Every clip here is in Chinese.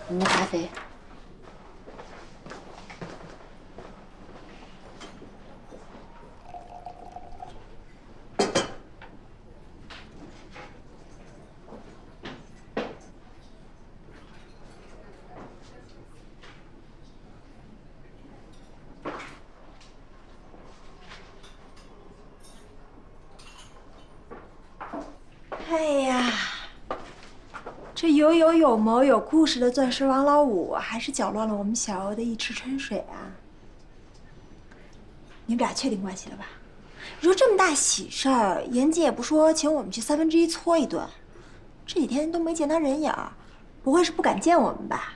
您的咖啡。哎呀，这有谋有故事的钻石王老五，还是搅乱了我们小欧的一池春水啊！你们俩确定关系了吧？你说这么大喜事儿，严姐也不说请我们去1/3搓一顿，这几天都没见他人影儿，不会是不敢见我们吧？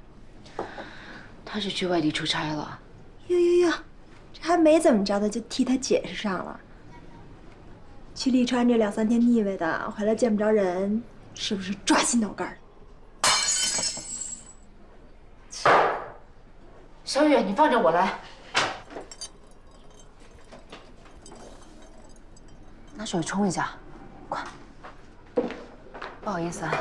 他是去外地出差了。哟，这还没怎么着的就替他解释上了。去利川这2、3天腻歪的，回来见不着人，是不是抓心挠肝？小雨，你放着我来。拿水冲一下，快。不好意思啊。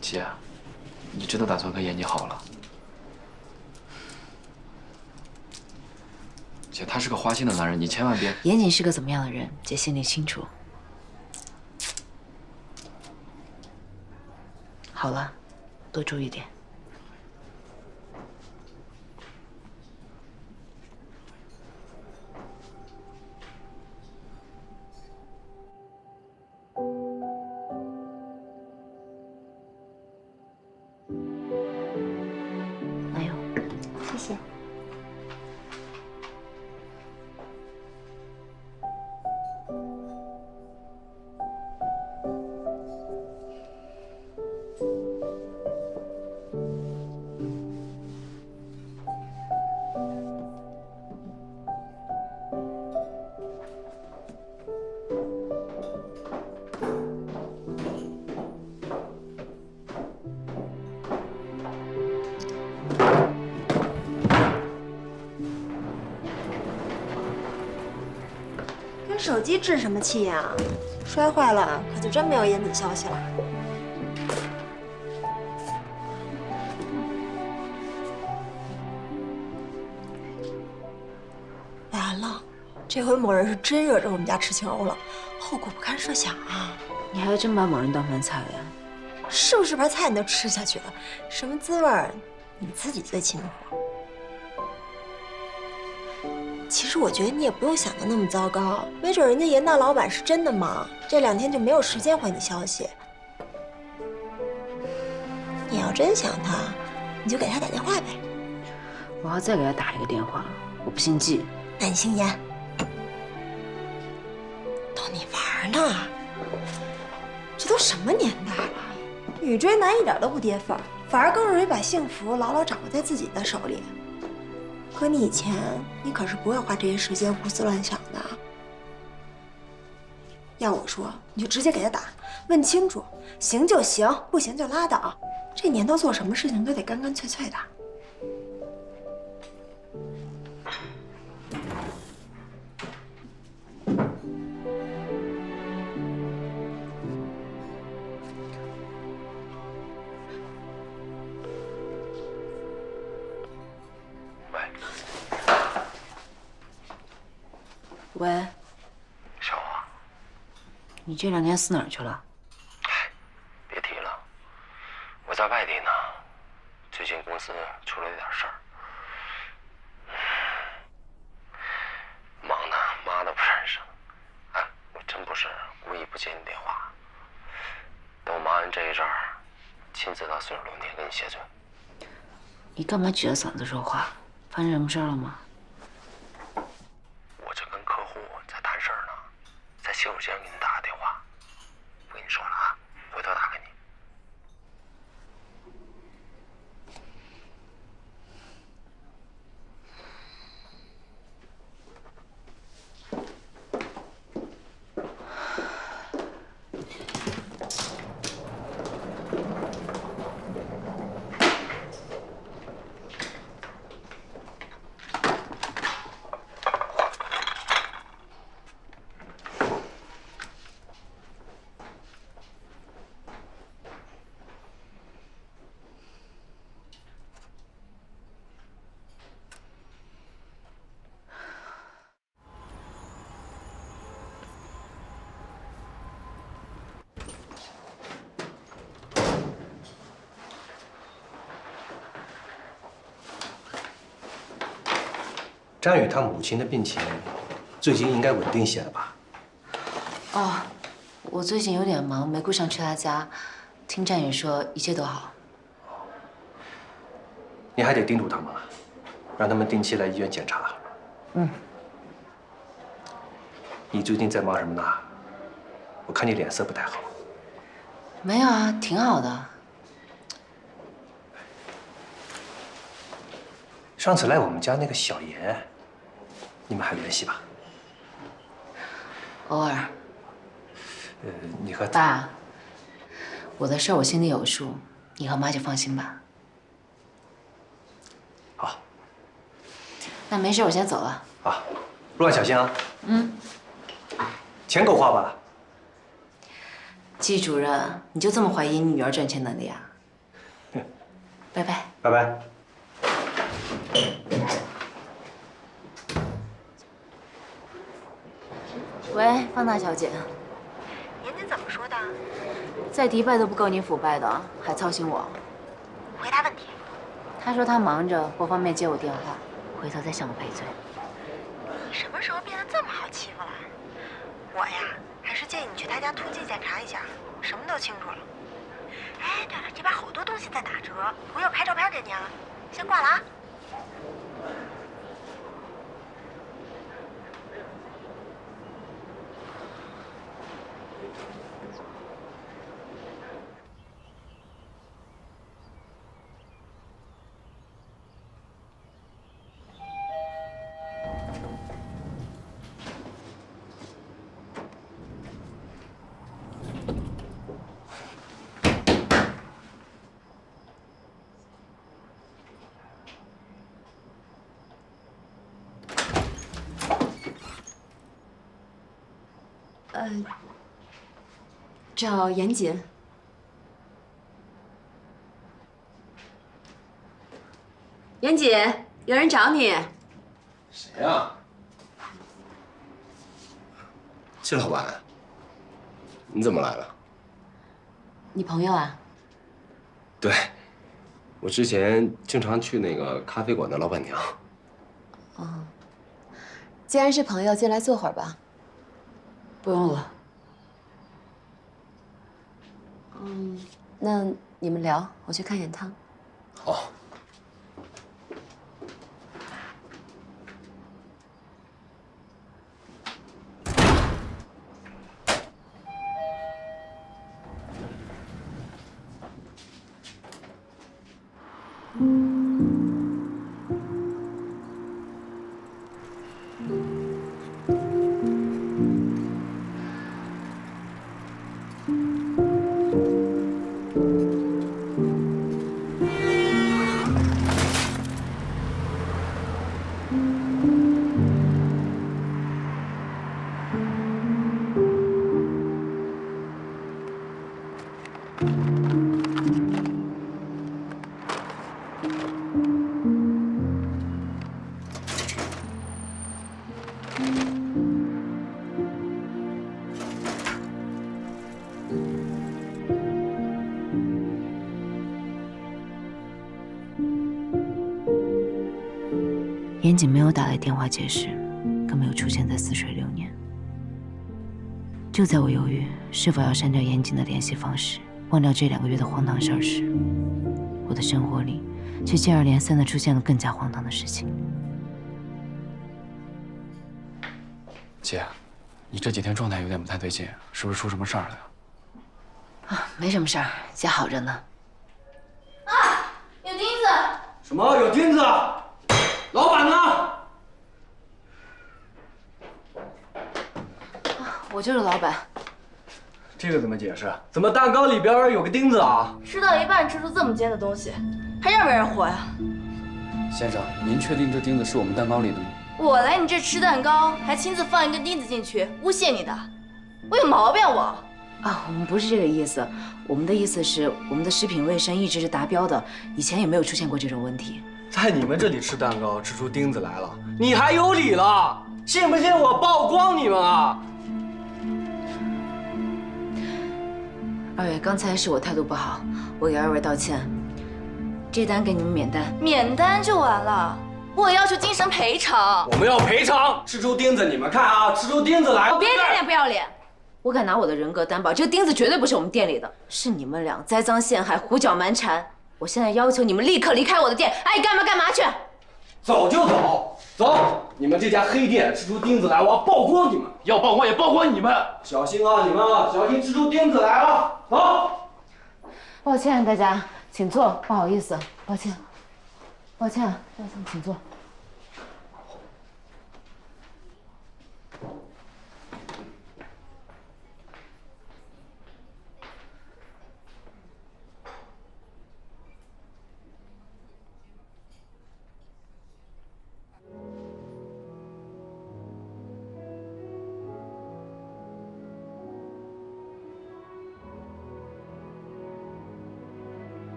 姐，你真的打算跟严妮好了？姐，他是个花心的男人，你千万别……严谨是个怎么样的人，姐心里清楚。好了，多注意点。拿油。谢谢。跟手机置什么气呀？摔坏了可就真没有严子消息了。完了，这回某人是真惹着我们家池清欧了，后果不堪设想啊！你还真把某人当饭菜了呀？是不是把菜你都吃下去了？什么滋味儿，你自己最清楚。其实我觉得你也不用想的那么糟糕，没准人家严大老板是真的忙，这2天就没有时间回你消息。你要真想他，你就给他打电话呗。我要再给他打一个电话，我不姓季。那你姓严。逗你玩呢，这都什么年代了？女追男一点都不跌份儿，反而更容易把幸福牢牢掌握在自己的手里。可你以前，你可是不会花这些时间胡思乱想的。要我说，你就直接给他打，问清楚，行就行，不行就拉倒。这年头做什么事情都得干干脆脆的。喂，小王，你这2天死哪儿去了？别提了，我在外地呢，最近公司出了点事儿，忙的妈都不认识。哎，我真不是故意不接你电话，等我忙完这一阵儿，亲自到40路店跟你谢罪。你干嘛举着嗓子说话？发生什么事儿了吗？我这跟客户在谈事儿呢，在洗手间给你打个电话，不跟你说了啊，回头打给你。张宇他母亲的病情最近应该稳定些了吧？哦，我最近有点忙，没顾上去他家。听战宇说一切都好。你还得叮嘱他们啊，让他们定期来医院检查。嗯。你最近在忙什么呢？我看你脸色不太好。没有啊，挺好的。上次来我们家那个小严，你们还联系吧？偶尔。你和爸，我的事儿我心里有数，你和妈就放心吧。好。那没事，我先走了。啊，路上小心啊。嗯。钱够花吧？季主任，你就这么怀疑你女儿赚钱能力啊？拜拜。拜拜。喂，方大小姐。严谨怎么说的？在迪拜都不够你腐败的，还操心我。回答问题。他说他忙着，不方便接我电话，回头再向我赔罪。你什么时候变得这么好欺负了？我呀，还是建议你去他家突击检查一下，什么都清楚了。哎，对了，这边好多东西在打折，我又拍照片给您了，先挂了啊。找严谨。严谨，有人找你。谁呀？季老板，你怎么来了？你朋友啊？对，我之前经常去那个咖啡馆的老板娘。哦，既然是朋友，进来坐会儿吧。不用了。那你们聊，我去看眼汤。好。严谨没有打来电话解释，更没有出现在似水流年。就在我犹豫是否要删掉严谨的联系方式，忘掉这2个月的荒唐事儿时，我的生活里却接二连三地出现了更加荒唐的事情。姐，你这几天状态有点不太对劲，是不是出什么事儿了呀？啊，没什么事儿，姐好着呢。啊，有钉子！什么有钉子？老板呢？我就是老板。这个怎么解释？怎么蛋糕里边有个钉子啊？吃到一半吃出这么尖的东西，还让不让人活呀？先生，您确定这钉子是我们蛋糕里的吗？我来你这吃蛋糕，还亲自放一根钉子进去，诬陷你的，我有毛病我？啊，我们不是这个意思，我们的意思是我们的食品卫生一直是达标的，以前也没有出现过这种问题。在你们这里吃蛋糕吃出钉子来了，你还有理了？信不信我曝光你们啊？二位，刚才是我态度不好，我给二位道歉。这单给你们免单。免单就完了？我要求精神赔偿。我们要赔偿，吃出钉子，你们看啊，吃出钉子来了！别脸脸不要脸！我敢拿我的人格担保，这个钉子绝对不是我们店里的，是你们俩栽赃陷害、胡搅蛮缠。我现在要求你们立刻离开我的店，爱干嘛干嘛去！走就走，走！你们这家黑店吃出钉子来，我要曝光你们！要曝光也曝光你们！小心啊，你们啊，小心吃出钉子来啊！走！抱歉大家，请坐，不好意思，抱歉，抱歉，抱歉，请坐。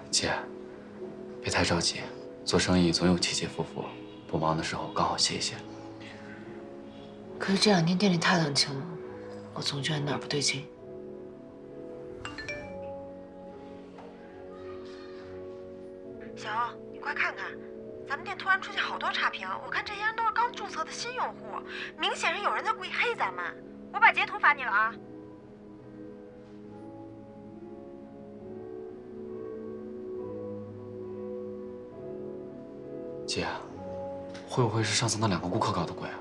姐，别太着急，做生意总有起起伏伏，不忙的时候刚好歇一歇。可是这2天店里太冷清了，我总觉得哪儿不对劲。小欧，你快看看，咱们店突然出现好多差评，我看这些人都是刚注册的新用户，明显是有人在故意黑咱们。我把截图发你了啊。姐，会不会是上次那2个顾客搞的鬼啊？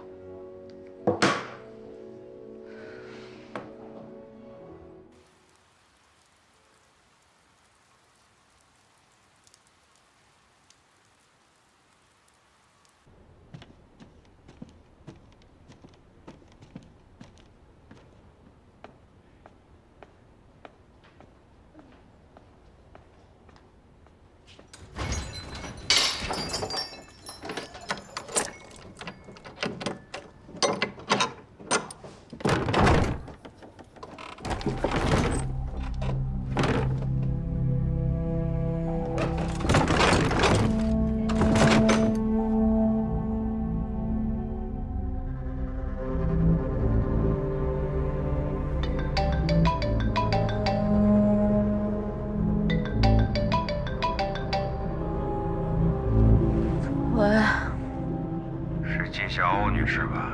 是金小欧女士吧？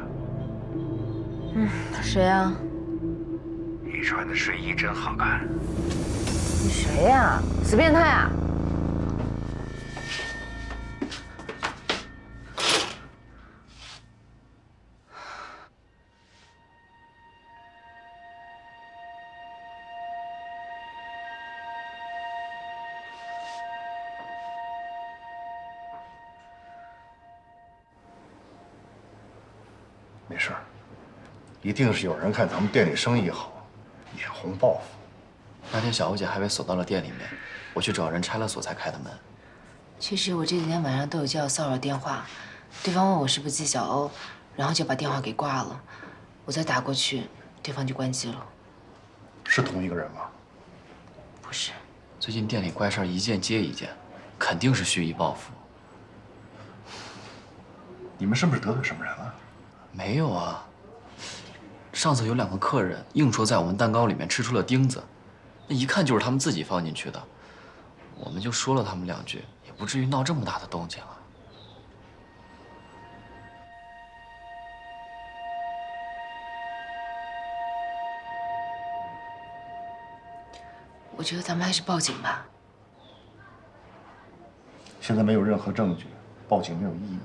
谁呀？你穿的睡衣真好看。你谁呀？死变态啊！没事儿，一定是有人看咱们店里生意好，眼红报复。那天小欧姐还被锁到了店里面，我去找人拆了锁才开的门。其实我这几天晚上都有接到骚扰电话，对方问我是不是季小欧，然后就把电话给挂了。我再打过去，对方就关机了。是同一个人吗？不是。最近店里怪事儿一件接一件，肯定是蓄意报复。你们是不是得罪什么人了？没有啊。上次有2个客人硬说在我们蛋糕里面吃出了钉子，那一看就是他们自己放进去的。我们就说了他们2句，也不至于闹这么大的动静啊。我觉得咱们还是报警吧。现在没有任何证据，报警没有意义，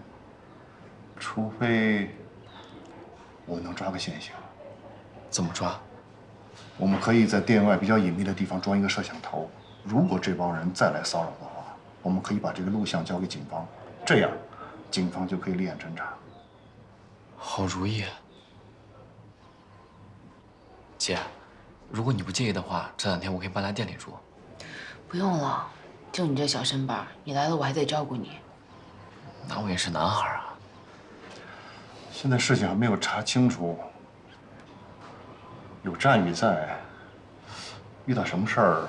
除非我们能抓个现行。怎么抓？我们可以在店外比较隐秘的地方装一个摄像头，如果这帮人再来骚扰的话，我们可以把这个录像交给警方，这样警方就可以立案侦查。好主意。姐，如果你不介意的话，这2天我可以搬来店里住。不用了，就你这小身板，你来了我还得照顾你。那我也是男孩啊。现在事情还没有查清楚，有战宇在，遇到什么事儿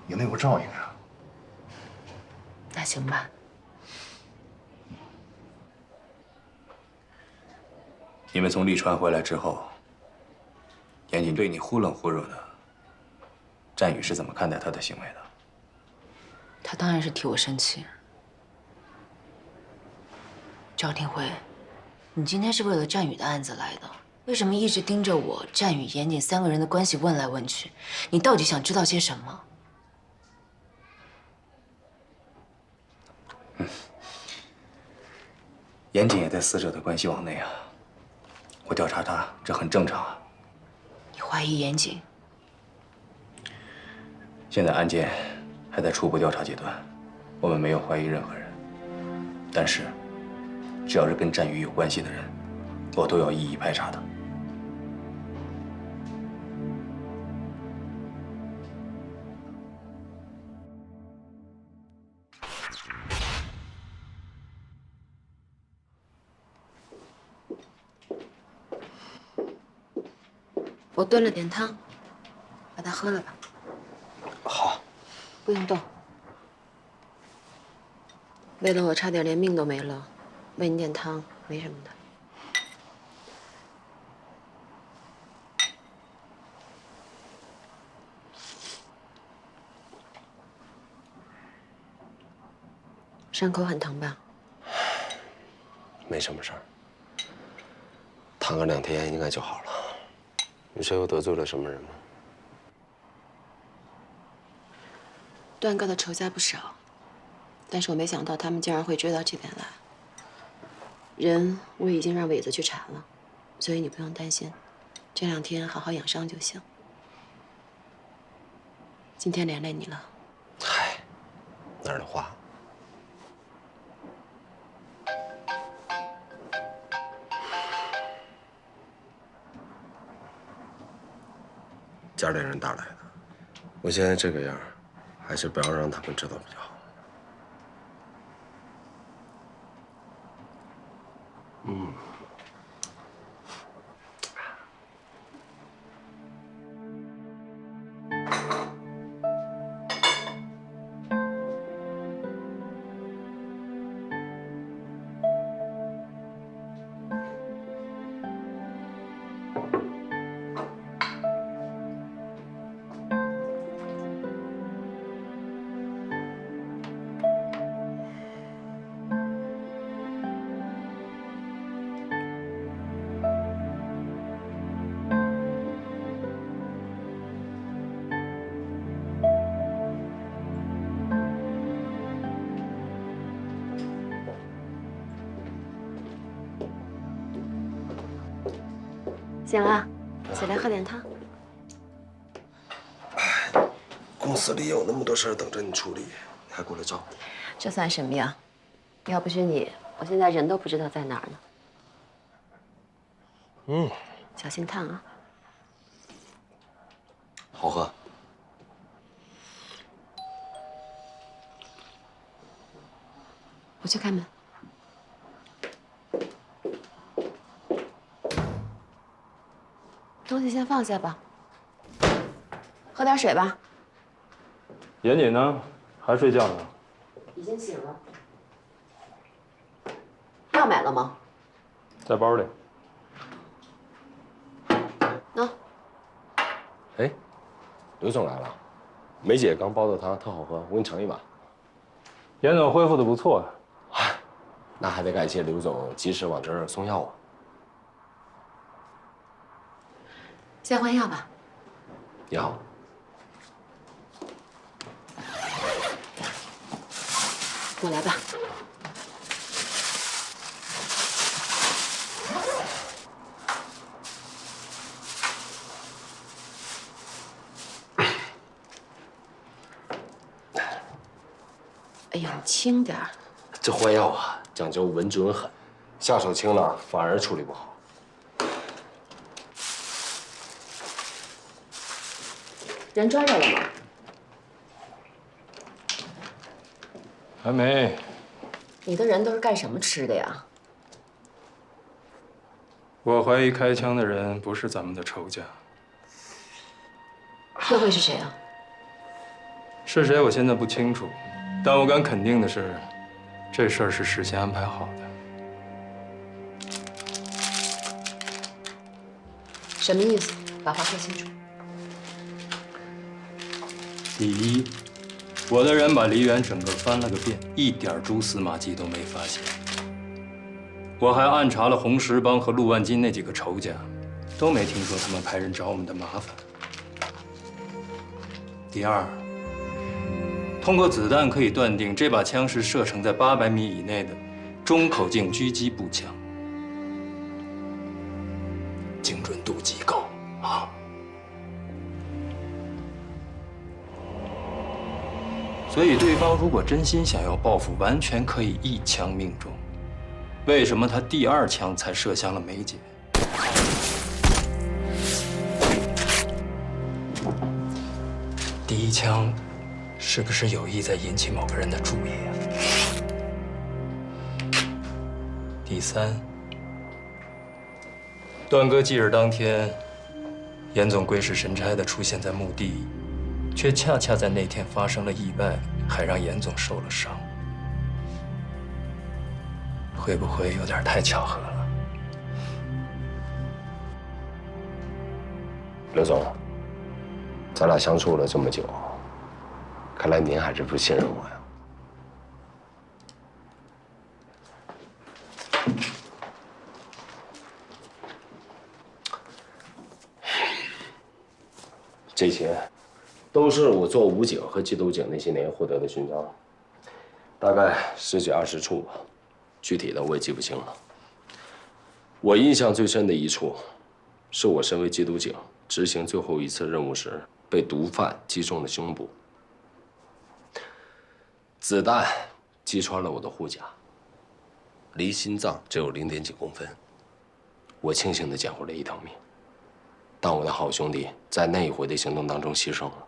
也能有照应啊。那行吧。你们从利川回来之后，严谨对你忽冷忽热的，战宇是怎么看待他的行为的？他当然是替我生气。赵廷辉，你今天是为了战宇的案子来的，为什么一直盯着我、战宇、严谨3个人的关系问来问去？你到底想知道些什么？严谨也在死者的关系网内啊，我调查他，这很正常啊。你怀疑严谨？现在案件还在初步调查阶段，我们没有怀疑任何人。但是，只要是跟战宇有关系的人，我都要一一排查的。我炖了点汤，把它喝了吧。好，不用动。为了我差点连命都没了，喂你点汤没什么的。伤口很疼吧？没什么事儿，躺个2天应该就好了。你是又得罪了什么人吗？段哥的仇家不少，但是我没想到他们竟然会追到这边来。人我已经让伟子去查了，所以你不用担心，这2天好好养伤就行。今天连累你了。嗨，哪儿的话。家里人打来的，我现在这个样，还是不要让他们知道比较好。醒了，起来喝点汤。公司里有那么多事儿等着你处理，你还过来照顾？这算什么呀？要不是你，我现在人都不知道在哪儿呢。小心烫啊！好喝。我去开门。东西先放下吧，喝点水吧。严谨呢？还睡觉呢？已经醒了。药买了吗？在包里。喏。哎，刘总来了，梅姐刚煲的汤特好喝，我给你盛一碗。严总恢复的不错啊。那还得感谢刘总及时往这儿送药啊。先换药吧。你好。我来吧。哎呀，你轻点儿。这换药啊，讲究稳准狠，下手轻了反而处理不好。人抓着了吗？还没。你的人都是干什么吃的呀？我怀疑开枪的人不是咱们的仇家。那会是谁啊？是谁我现在不清楚，但我敢肯定的是，这事儿是事先安排好的。什么意思？把话说清楚。第一，我的人把梨园整个翻了个遍，一点蛛丝马迹都没发现。我还暗查了红石帮和陆万金那几个仇家，都没听说他们派人找我们的麻烦。第二，通过子弹可以断定这把枪是射程在800米以内的中口径狙击步枪，精准度极高啊！所以对方如果真心想要报复，完全可以一枪命中。为什么他第2枪才射向了梅姐？第1枪是不是有意在引起某个人的注意啊？第3，段哥忌日当天，严总鬼使神差地出现在墓地，却恰恰在那天发生了意外，还让严总受了伤。会不会有点太巧合了？刘总，咱俩相处了这么久，看来您还是不信任我呀。这些都是我做武警和缉毒警那些年获得的勋章，大概10几20处吧，具体的我也记不清了。我印象最深的一处，是我身为缉毒警执行最后一次任务时被毒贩击中了胸部，子弹击穿了我的护甲，离心脏只有0.几公分。我庆幸地捡回了一条命，但我的好兄弟在那一回的行动当中牺牲了。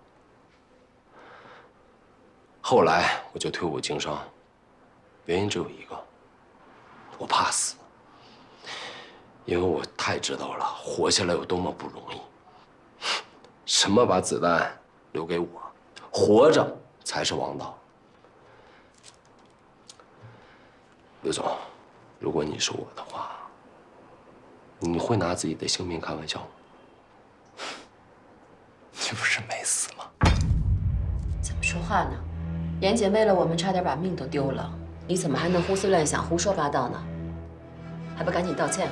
后来我就退伍经商，原因只有一个，我怕死。因为我太知道了活下来有多么不容易。什么把子弹留给我，活着才是王道。刘总，如果你是我的话，你会拿自己的性命开玩笑吗？你不是没死吗？怎么说话呢？严姐为了我们差点把命都丢了，你怎么还能胡思乱想、胡说八道呢？还不赶紧道歉！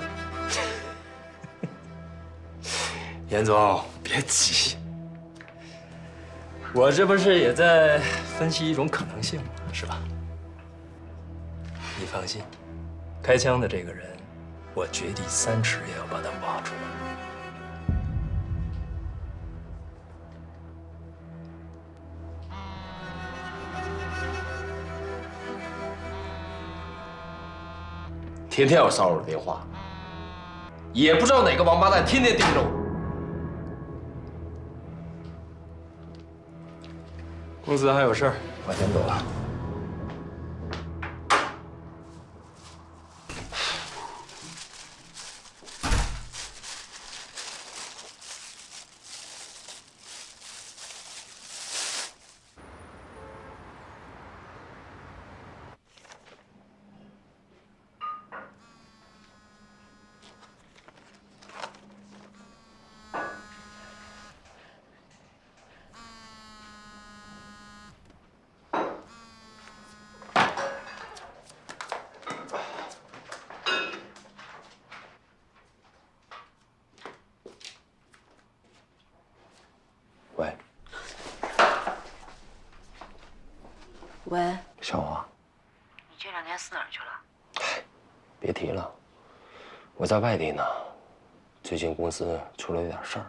严总，别急，我这不是也在分析一种可能性吗？是吧？你放心，开枪的这个人，我掘地3尺也要把他挖出来。天天有骚扰电话，也不知道哪个王八蛋天天盯着我。公司还有事儿，我先走了。喂，小华，你这2天死哪儿去了？别提了，我在外地呢，最近公司出了点事儿。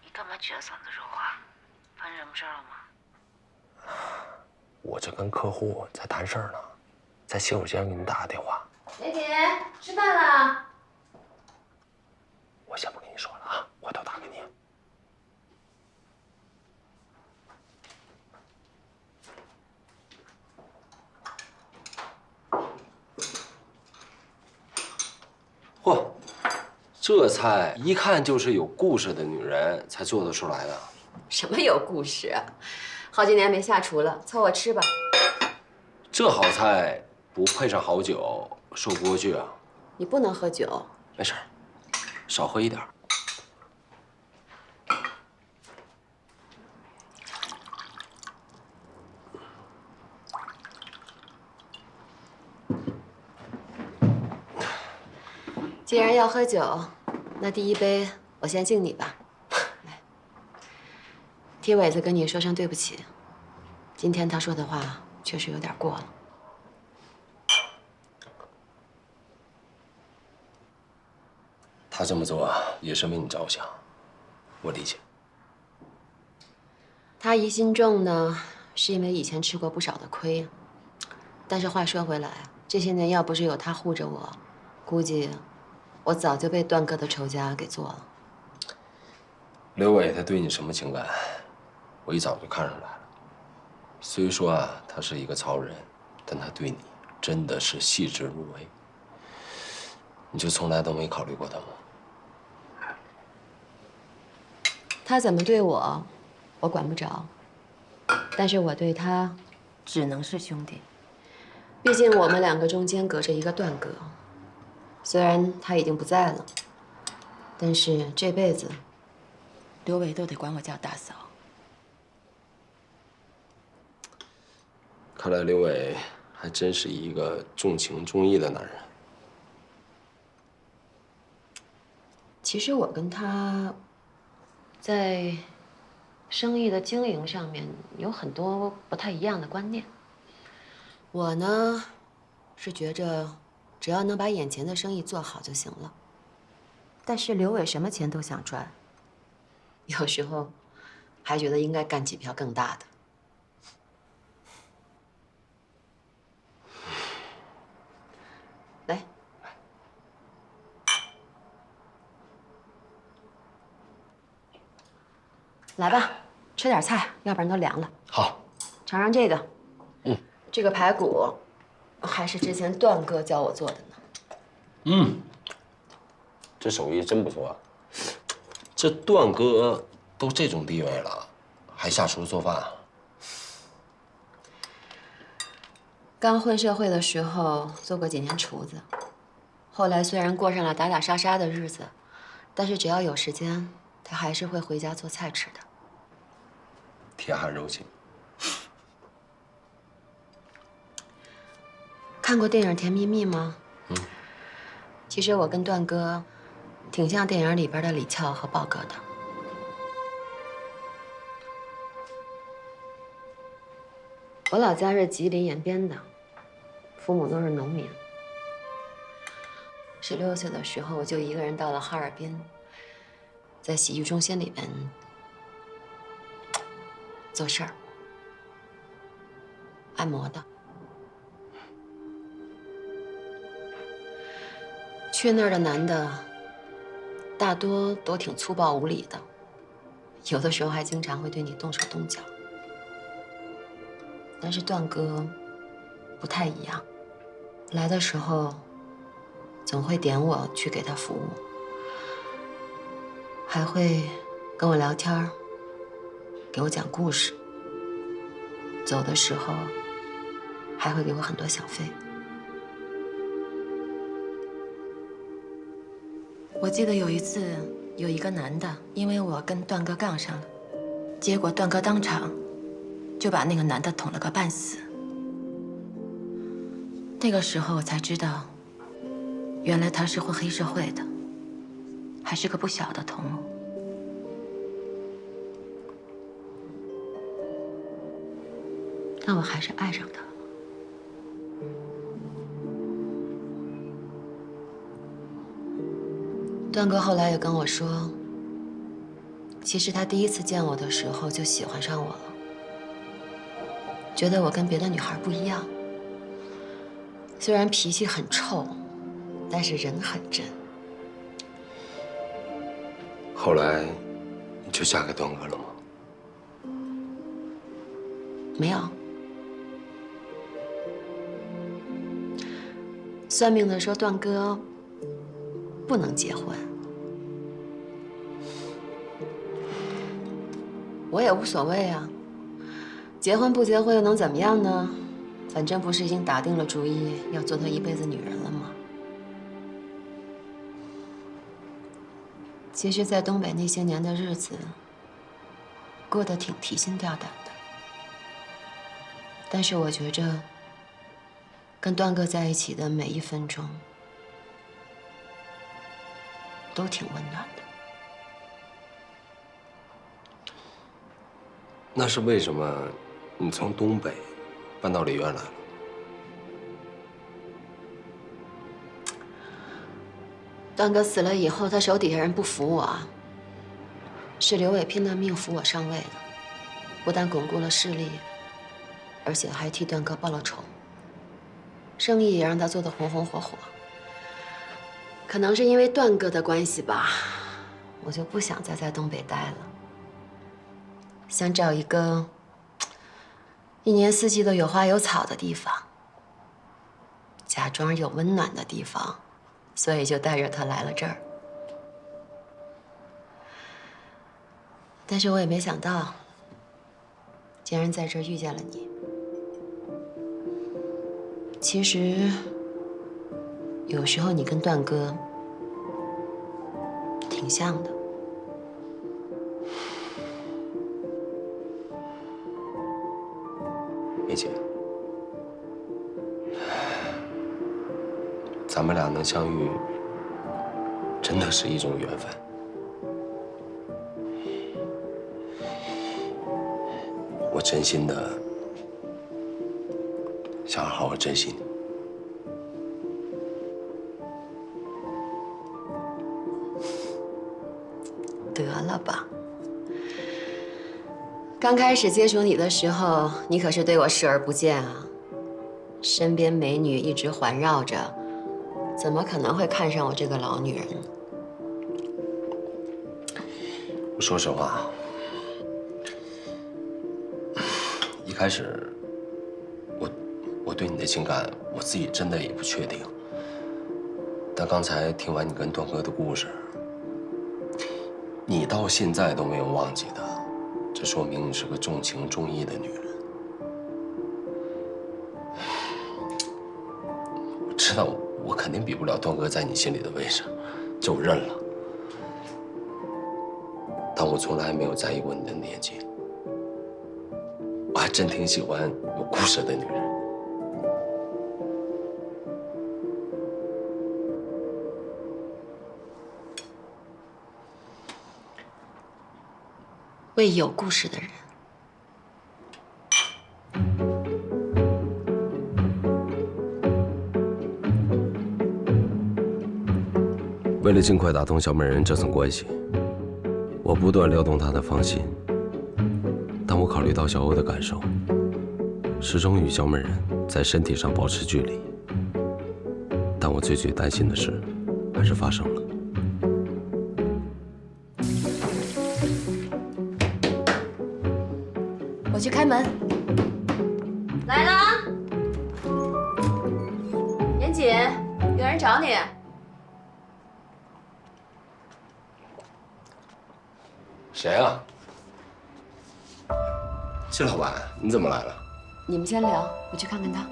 你干嘛撅着嗓子说话？发生什么事儿了吗？我这跟客户在谈事儿呢，在洗手间给你打个电话。梅姐，吃饭啦！我先不跟你说了啊，回头打给你。嚯，这菜一看就是有故事的女人才做得出来的。什么有故事啊？好几年没下厨了，凑合吃吧。这好菜不配上好酒，说不过去啊。你不能喝酒。没事，少喝一点。既然要喝酒，那第一杯我先敬你吧。来，铁伟子跟你说声对不起，今天他说的话确实有点过了。他这么做啊，也是为你着想，我理解。他疑心重呢，是因为以前吃过不少的亏。但是话说回来，这些年要不是有他护着我，估计我早就被段哥的仇家给做了。刘伟他对你什么情感，我一早就看出来了。虽说啊，他是一个糙人，但他对你真的是细致入微。你就从来都没考虑过他吗？他怎么对我，我管不着。但是我对他，只能是兄弟。毕竟我们两个中间隔着一个段哥。虽然他已经不在了，但是这辈子，刘伟都得管我叫大嫂。看来刘伟还真是一个重情重义的男人。其实我跟他，在生意的经营上面有很多不太一样的观念。我呢，是觉着只要能把眼前的生意做好就行了。但是刘伟什么钱都想赚，有时候还觉得应该干几票更大的。来，来吧，吃点菜，要不然都凉了。好，尝尝这个。这个排骨还是之前段哥教我做的呢。这手艺真不错啊。这段哥都这种地位了，还下厨做饭啊？刚混社会的时候做过几年厨子，后来虽然过上了打打杀杀的日子，但是只要有时间，他还是会回家做菜吃的。铁汉柔情。看过电影《甜蜜蜜》吗？其实我跟段哥挺像电影里边的李翘和豹哥的。我老家是吉林延边的，父母都是农民。16岁的时候，我就一个人到了哈尔滨，在洗浴中心里边做事儿，按摩的。去那儿的男的，大多都挺粗暴无礼的，有的时候还经常会对你动手动脚。但是段哥不太一样，来的时候总会点我去给他服务，还会跟我聊天，给我讲故事。走的时候还会给我很多小费。我记得有一次，有一个男的，因为我跟段哥杠上了，结果段哥当场就把那个男的捅了个半死。那个时候我才知道，原来他是混黑社会的，还是个不小的头目。但我还是爱上他了。段哥后来也跟我说，其实他第一次见我的时候就喜欢上我了，觉得我跟别的女孩不一样。虽然脾气很臭，但是人很真。后来，你就嫁给段哥了吗？没有。算命的说段哥不能结婚。我也无所谓啊，结婚不结婚又能怎么样呢？反正不是已经打定了主意要做他一辈子女人了吗？其实，在东北那些年的日子，过得挺提心吊胆的。但是我觉着，跟段哥在一起的每一分钟，都挺温暖的。那是为什么你从东北搬到梨园来了？段哥死了以后，他手底下人不服我，是刘伟拼了命扶我上位的，不但巩固了势力，而且还替段哥报了仇。生意也让他做得红红火火。可能是因为段哥的关系吧，我就不想再在东北待了，想找一个一年四季都有花有草的地方，假装有温暖的地方，所以就带着他来了这儿。但是我也没想到，竟然在这儿遇见了你。其实，有时候你跟段哥挺像的。梅姐，咱们俩能相遇，真的是一种缘分。我真心的想要好好珍惜你。得了吧！刚开始接触你的时候，你可是对我视而不见啊，身边美女一直环绕着，怎么可能会看上我这个老女人呢？我说实话，一开始我对你的情感，我自己真的也不确定。但刚才听完你跟段哥的故事，你到现在都没有忘记他，这说明你是个重情重义的女人。我知道我肯定比不了段哥在你心里的位置，这我认了。但我从来没有在意过你的年纪，我还真挺喜欢有故事的女人。为有故事的人。为了尽快打通小美人这层关系，我不断撩动她的芳心。但我考虑到小欧的感受，始终与小美人在身体上保持距离。但我最担心的事，还是发生了。我去开门。来啦，严谨，有人找你。谁啊？季老板，你怎么来了？你们先聊，我去看看他。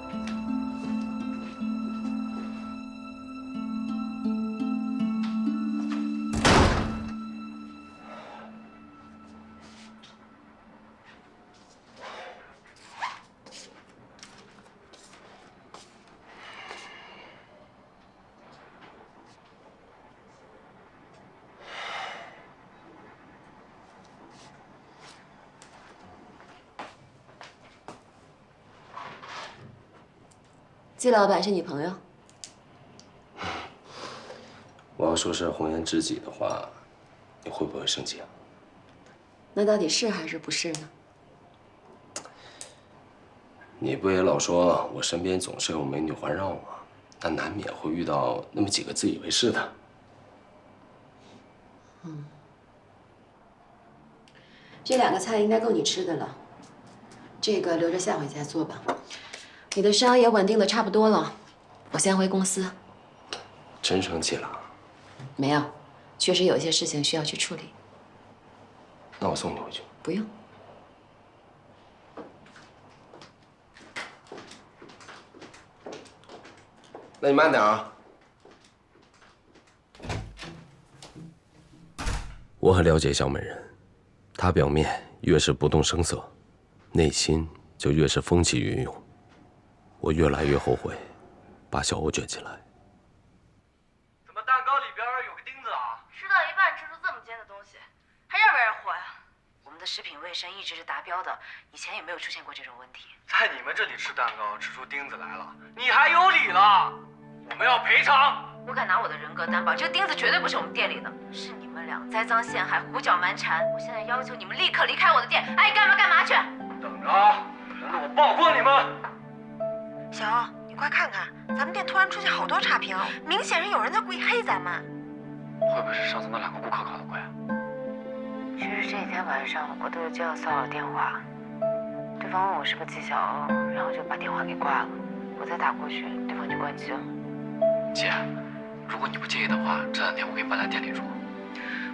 季老板是你朋友？我要说是红颜知己的话，你会不会生气啊？那到底是还是不是呢？你不也老说我身边总是有美女环绕吗？那难免会遇到那么几个自以为是的。这2个菜应该够你吃的了，这个留着下回再做吧。你的伤也稳定的差不多了，我先回公司。真生气了？没有，确实有一些事情需要去处理。那我送你回去。不用。那你慢点啊。我很了解小美人，她表面越是不动声色，内心就越是风起云涌。我越来越后悔把小欧卷进来。怎么蛋糕里边有个钉子啊？是食品卫生一直是达标的，以前也没有出现过这种问题。在你们这里吃蛋糕吃出钉子来了，你还有理了？我们要赔偿。我敢拿我的人格担保，这个钉子绝对不是我们店里的，是你们俩栽赃陷害、胡搅蛮缠。我现在要求你们立刻离开我的店，爱干嘛干嘛去。等着啊，等着我曝光你们！小欧，你快看看，咱们店突然出现好多差评，明显是有人在故意黑咱们。会不会是上次那2个顾客搞的鬼？其实这几天晚上我都有接到骚扰电话，对方问我是不是纪晓欧，然后就把电话给挂了。我再打过去，对方就关机了。姐，如果你不介意的话，这2天我可以搬来店里住。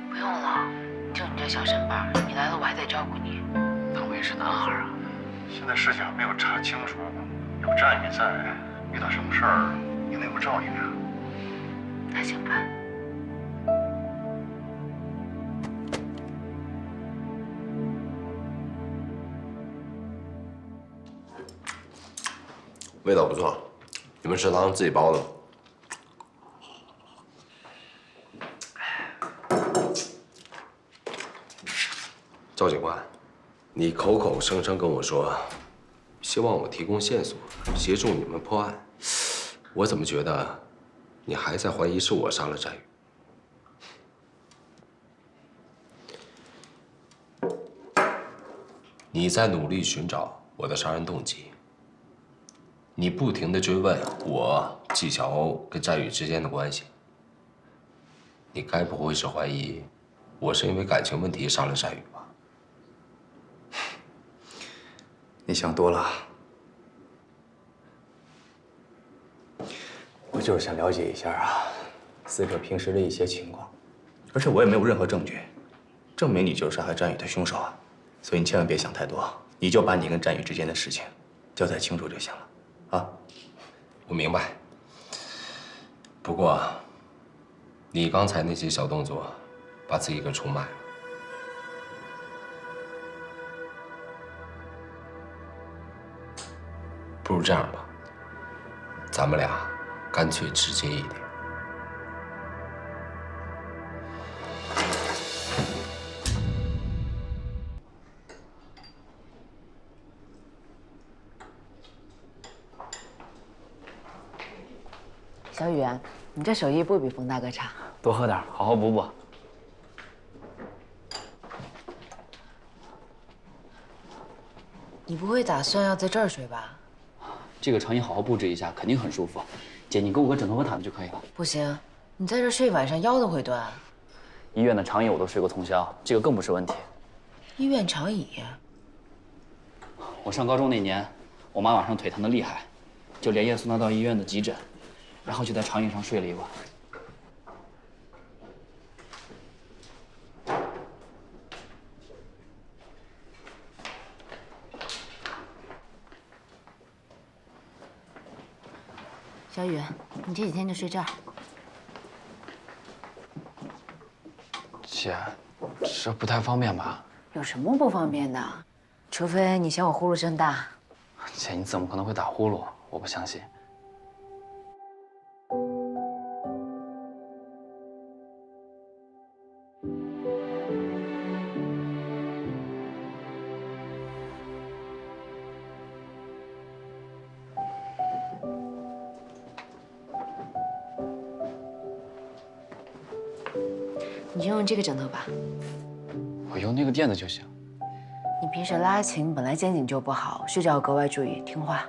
不用了，就你这小身板，你来了我还得照顾你。那我也是男孩啊。现在事情还没有查清楚，有战宇在，遇到什么事儿也能有照应啊。那行吧。味道不错，你们食堂自己包的吗？赵警官，你口口声声跟我说，希望我提供线索，协助你们破案，我怎么觉得你还在怀疑是我杀了战宇？你在努力寻找我的杀人动机。你不停地追问我纪晓欧跟战宇之间的关系，你该不会是怀疑我是因为感情问题杀了战宇吧？你想多了，我就是想了解一下死者平时的一些情况，而且我也没有任何证据证明你就是杀害战宇的凶手啊，所以你千万别想太多，你就把你跟战宇之间的事情交代清楚就行了。我明白。不过，你刚才那些小动作，把自己给出卖了。不如这样吧，咱们俩干脆直接一点。小雨，你这手艺不比冯大哥差。多喝点，好好补补。你不会打算要在这儿睡吧？这个长椅好好布置一下，肯定很舒服。姐，你给我个枕头和毯子就可以了。不行，你在这睡一晚上腰都会断。医院的长椅我都睡过通宵，这个更不是问题。医院长椅？我上高中那年，我妈晚上腿疼得厉害，就连夜送她到医院的急诊，然后就在长椅上睡了一晚。小雨，你这几天就睡这儿。姐，这不太方便吧？有什么不方便的？除非你嫌我呼噜声大。姐，你怎么可能会打呼噜？我不相信。你就用这个枕头吧。我用那个垫子就行。你平时拉琴本来肩颈就不好，睡觉要格外注意，听话。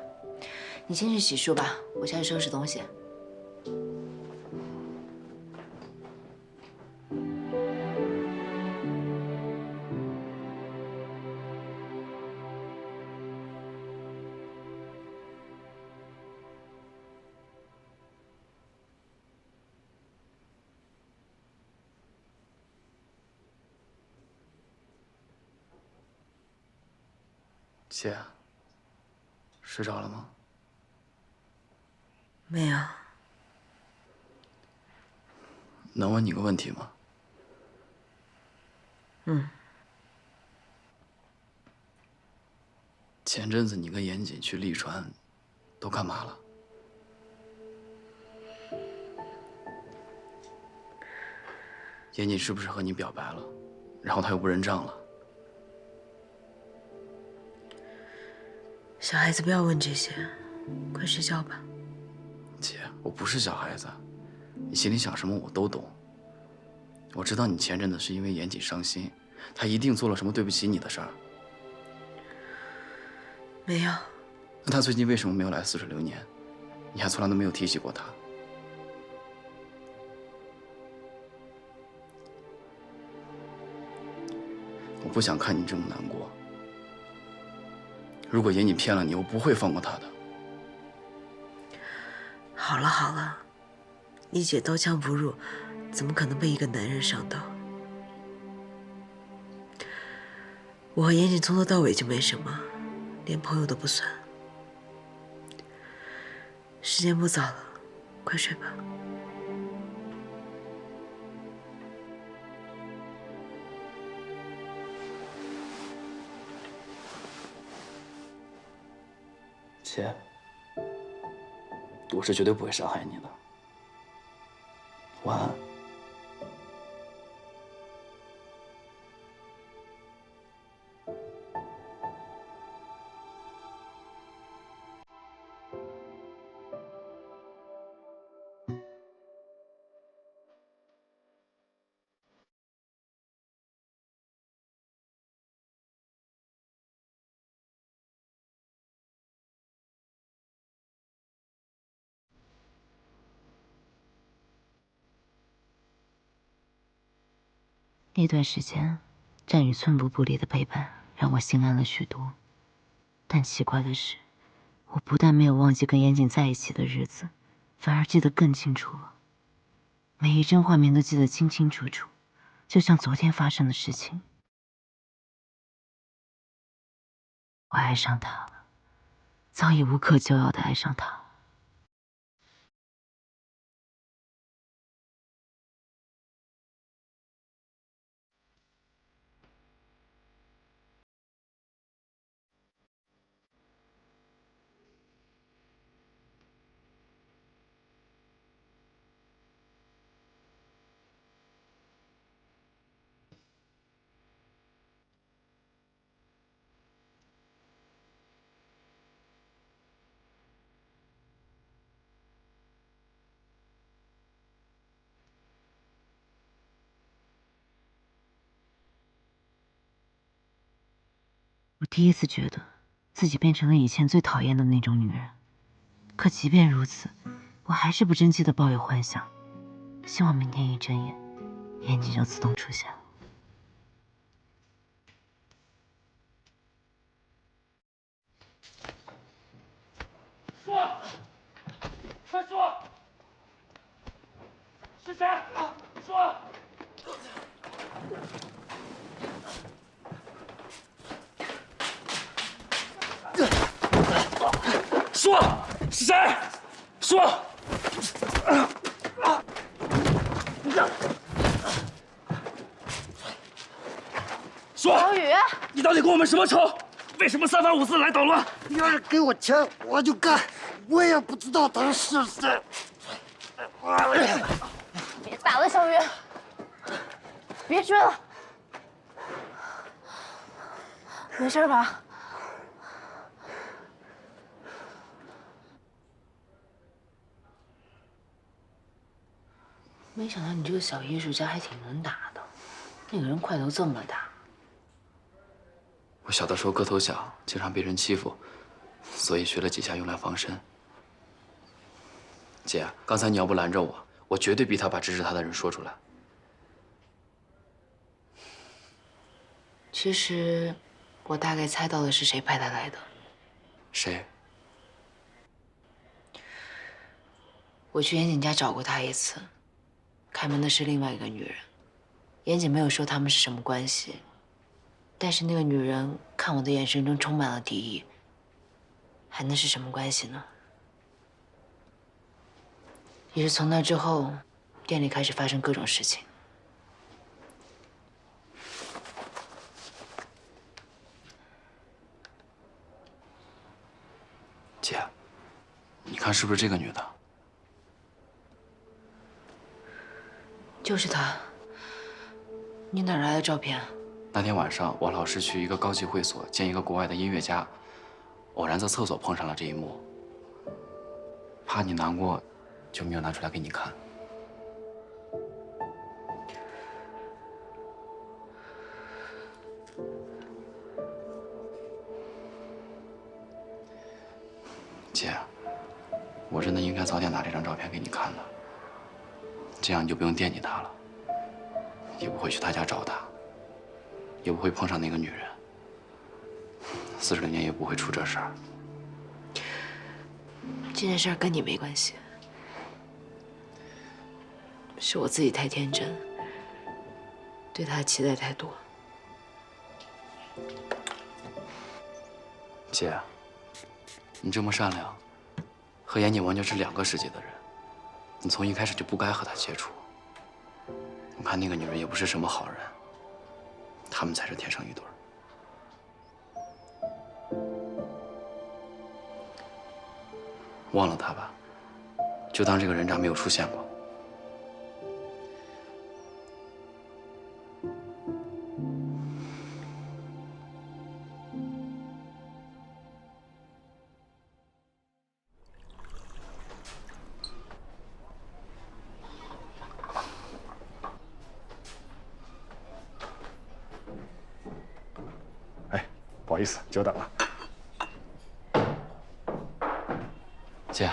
你先去洗漱吧，我先去收拾东西。姐，睡着了吗？没有。能问你个问题吗？前阵子你跟严谨去利川，都干嘛了？严谨是不是和你表白了，然后他又不认账了？小孩子不要问这些，快睡觉吧。姐，我不是小孩子，你心里想什么我都懂。我知道你前阵子是因为严谨伤心，他一定做了什么对不起你的事儿。没有。那他最近为什么没有来似水流年？你还从来都没有提起过他。我不想看你这么难过。如果严谨骗了你，我不会放过他的。好了好了，你姐刀枪不入，怎么可能被一个男人上刀？我和严谨从头到尾就没什么，连朋友都不算。时间不早了，快睡吧。姐，我是绝对不会伤害你的。晚安。那段时间，战宇寸步不离的陪伴让我心安了许多。但奇怪的是，我不但没有忘记跟严谨在一起的日子，反而记得更清楚了。每一帧画面都记得清清楚楚，就像昨天发生的事情。我爱上他了，早已无可救药的爱上他了。我第一次觉得自己变成了以前最讨厌的那种女人，可即便如此，我还是不争气的抱有幻想，希望明天一睁眼，严谨就自动出现了。说，快说，是谁？说。说是谁？说！说！小雨，你到底跟我们什么仇？为什么三番五次来捣乱？你要是给我钱，我就干。我也不知道他是谁。别打了，小雨，别追了，没事吧？没想到你这个小艺术家还挺能打的，那个人块头这么大。我小的时候个头小，经常被人欺负，所以学了几下用来防身。姐，刚才你要不拦着我，我绝对逼他把指使他的人说出来。其实，我大概猜到了是谁派他来的。谁？我去严谨家找过他一次。开门的是另外一个女人，严谨没有说他们是什么关系，但是那个女人看我的眼神中充满了敌意，还能是什么关系呢？也是从那之后，店里开始发生各种事情。姐，你看是不是这个女的？就是她。你哪来的照片？那天晚上，王老师去一个高级会所见一个国外的音乐家，偶然在厕所碰上了这一幕，怕你难过，就没有拿出来给你看。姐，我真的应该早点拿这张照片给你看的，这样你就不用惦记他了，也不会去他家找他，也不会碰上那个女人。46年也不会出这事儿。这件事儿跟你没关系，是我自己太天真，对他期待太多。姐，你这么善良，和严谨完全是2个世界的人，你从一开始就不该和他接触。我看那个女人也不是什么好人，他们才是天生一对儿。忘了他吧，就当这个人渣没有出现过。不好意思，久等了。姐，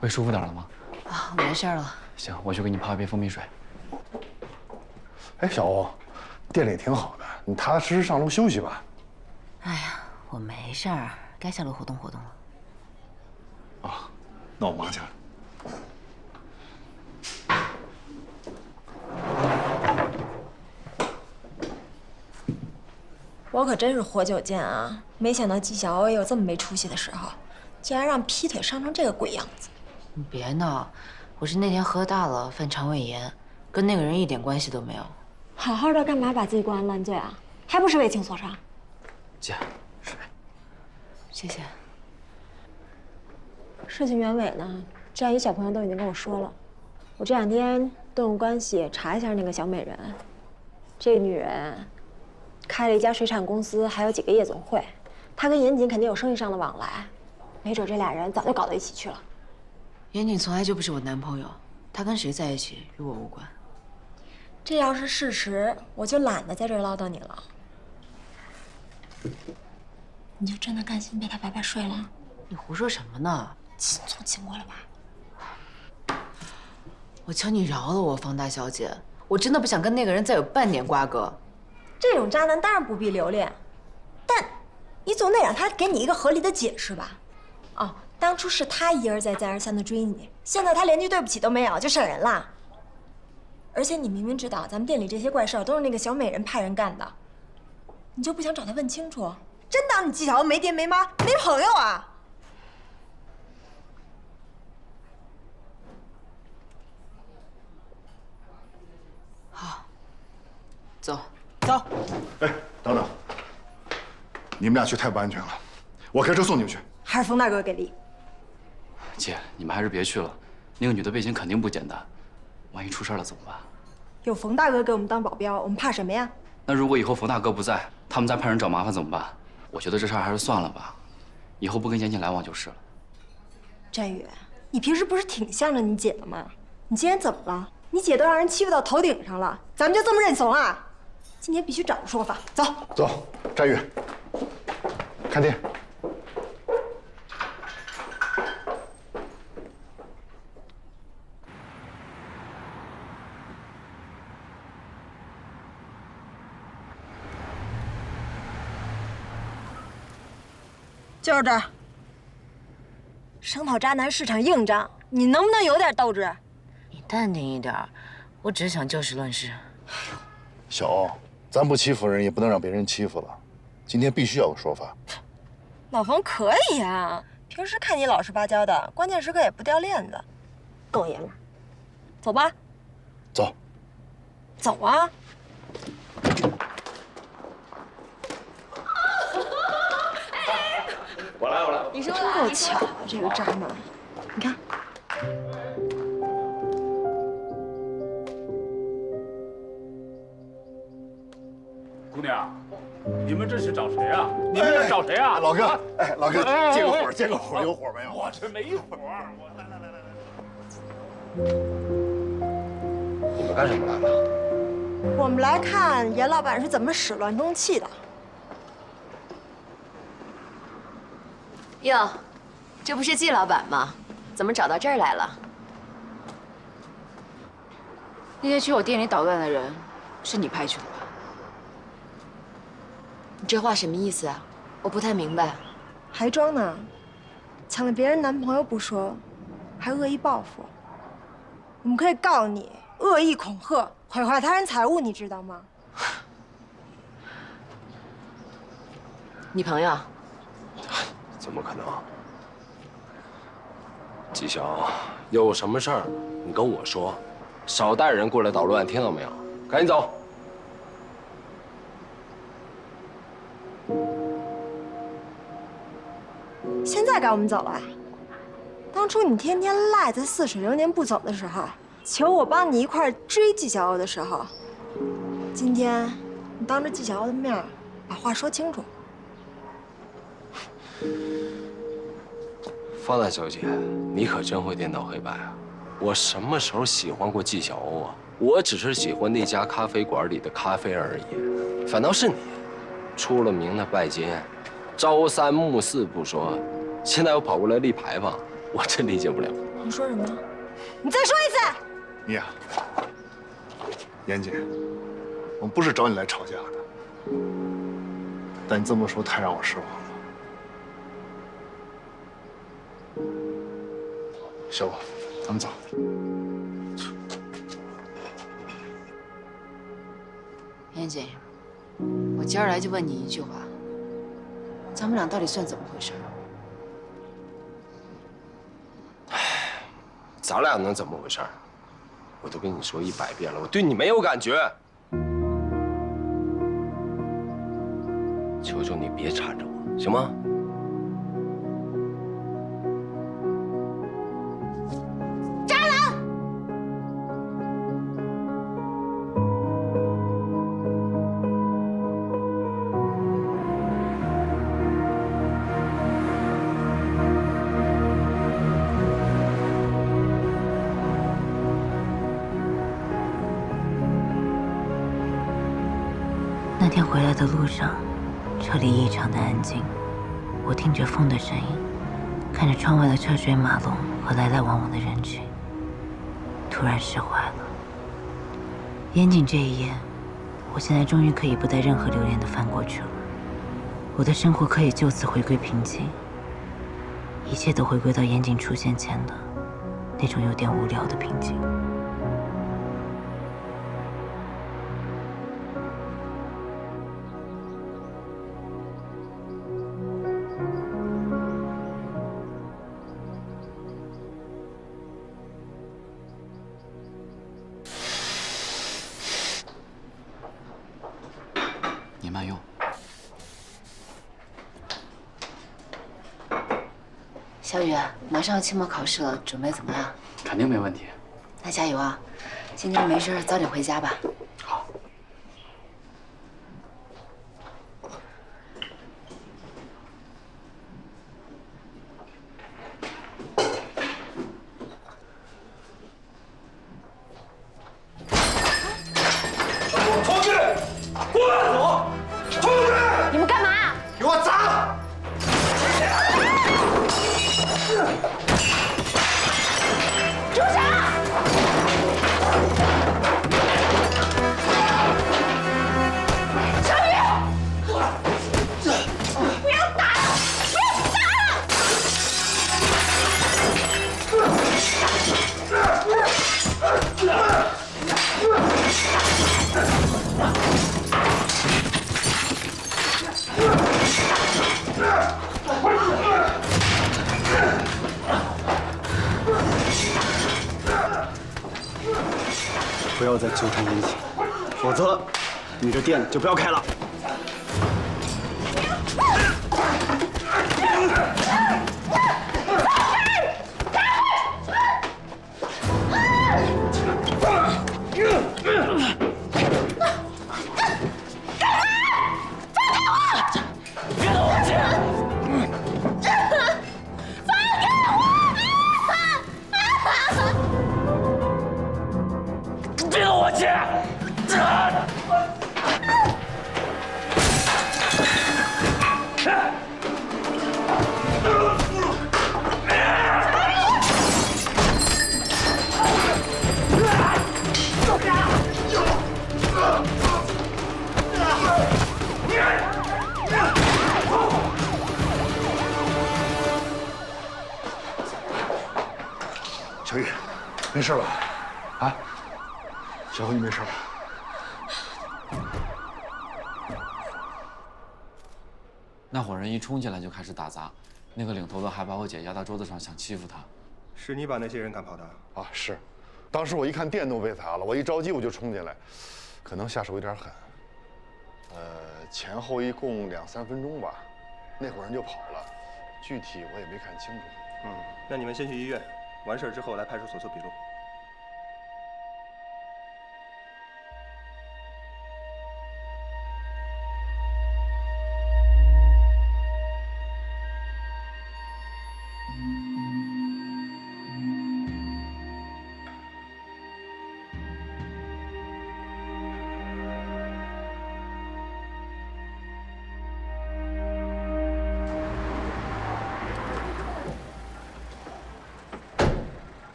胃舒服点了吗？啊，没事了。行，我去给你泡一杯蜂蜜水。哎，小欧，店里挺好的，你踏踏实实上楼休息吧。哎呀，我没事儿，该下楼活动活动了。啊，那我忙去了。我可真是活久见啊！没想到纪晓欧也有这么没出息的时候，竟然让劈腿伤成这个鬼样子。你别闹，我是那天喝大了，犯肠胃炎，跟那个人一点关系都没有。好好的干嘛把自己关烂醉啊？还不是为情所伤？姐，水。谢谢。事情原委呢，战宇小朋友都已经跟我说了。我这2天动用关系查一下那个小美人，这个女人开了一家水产公司，还有几个夜总会。她跟严谨肯定有生意上的往来，没准这俩人早就搞到一起去了。严谨从来就不是我男朋友，他跟谁在一起与我无关。这要是事实，我就懒得在这儿唠叨你了。你就真的甘心被他白白睡了？你胡说什么呢？亲错亲我了吧？我求你饶了我，方大小姐，我真的不想跟那个人再有半点瓜葛。这种渣男当然不必留恋，但你总得让他给你一个合理的解释吧？哦，当初是他一而再再而三的追你，现在他连句对不起都没有就闪人了。而且你明明知道咱们店里这些怪事儿都是那个小美人派人干的，你就不想找他问清楚？真当你纪晓欧没爹没妈没朋友啊？好，走。走。哎，等等，你们俩去太不安全了，我开车送你们去。还是冯大哥给力。姐，你们还是别去了，那个女的背景肯定不简单，万一出事了怎么办？有冯大哥给我们当保镖，我们怕什么呀？那如果以后冯大哥不在，他们再派人找麻烦怎么办？我觉得这事儿还是算了吧，以后不跟严谨来往就是了。战宇，你平时不是挺向着你姐的吗？你今天怎么了？你姐都让人欺负到头顶上了，咱们就这么认怂啊？今天必须找个说法。走，走，战宇，看店。就是这儿。声讨渣男市场硬仗，你能不能有点斗志？你淡定一点，我只是想就事论事。小欧，咱不欺负人，也不能让别人欺负了。今天必须要有说法。老冯可以啊，平时看你老实巴交的，关键时刻也不掉链子，够爷们儿。走吧。走。走啊！我来，我来。你说真够巧的，这个渣男。你看。姑娘，你们这是找谁啊？你们这找谁啊？老哥，哎，老哥，借个火，借个火，有火没有？我这没火。来。你们干什么来了？我们来看严老板是怎么始乱终弃的。哟，这不是季老板吗？怎么找到这儿来了？那些去我店里捣乱的人，是你派去的吧？你这话什么意思啊？我不太明白。还装呢？抢了别人男朋友不说，还恶意报复。我们可以告你恶意恐吓、毁坏他人财物，你知道吗？你朋友？怎么可能？纪晓，有什么事儿你跟我说，少带人过来捣乱，听到没有？赶紧走。现在该我们走了。当初你天天赖在似水流年不走的时候，求我帮你一块追纪晓鸥的时候，今天你当着纪晓鸥的面把话说清楚。方大小姐，你可真会颠倒黑白啊！我什么时候喜欢过纪晓鸥啊？我只是喜欢那家咖啡馆里的咖啡而已。反倒是你，出了名的拜金，朝三暮四不说，现在又跑过来立牌坊，我真理解不了。你说什么？你再说一次！你呀，严姐，我们不是找你来吵架的，但你这么说太让我失望了。小宝，咱们走。严姐，我今儿来就问你一句话：咱们俩到底算怎么回事？咱俩能怎么回事？我都跟你说100遍了，我对你没有感觉。求求你别缠着我，行吗？渣男！那天回来的路上，车里异常的安静。我听着风的声音，看着窗外的车水马龙和来来往往的人群，突然释怀了。严谨这一夜，我现在终于可以不带任何留恋的翻过去了。我的生活可以就此回归平静，一切都回归到严谨出现前的那种有点无聊的平静。你慢用。小雨，马上要期末考试了，准备怎么样？肯定没问题。那加油啊！今天没事，早点回家吧。好。出去！过来走！出去！你们干嘛？给我砸！住手！小雨，不要打了！不要打了！不要再纠缠严谨，否则你这店就不要开了。放开！我去！小雨，没事吧？啊，小何，你没事吧？那伙人一冲进来就开始打砸，那个领头的还把我姐压到桌子上，想欺负她。是你把那些人赶跑的？啊，是。当时我一看电都被砸了，我一着急我就冲进来，可能下手有点狠。前后一共2、3分钟吧，那伙人就跑了，具体我也没看清楚。那你们先去医院，完事之后来派出所做笔录。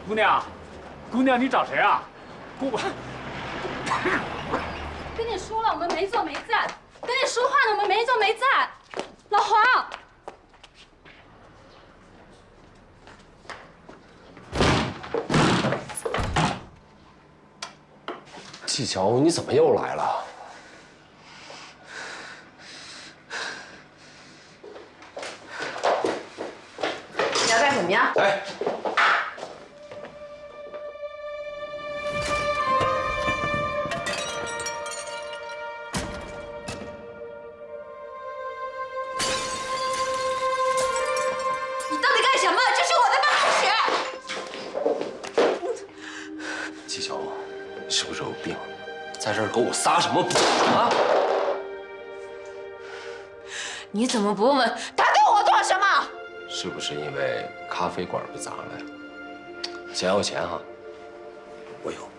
姑娘，姑娘，你找谁啊？跟你说了，我们没做没赞。跟你说话呢，我们没做没赞。老黄，季乔，你怎么又来了？你要干什么呀？哎。在这儿给我撒什么谎啊！你怎么不问问他对我做什么？是不是因为咖啡馆被砸了呀？钱要钱哈，我有，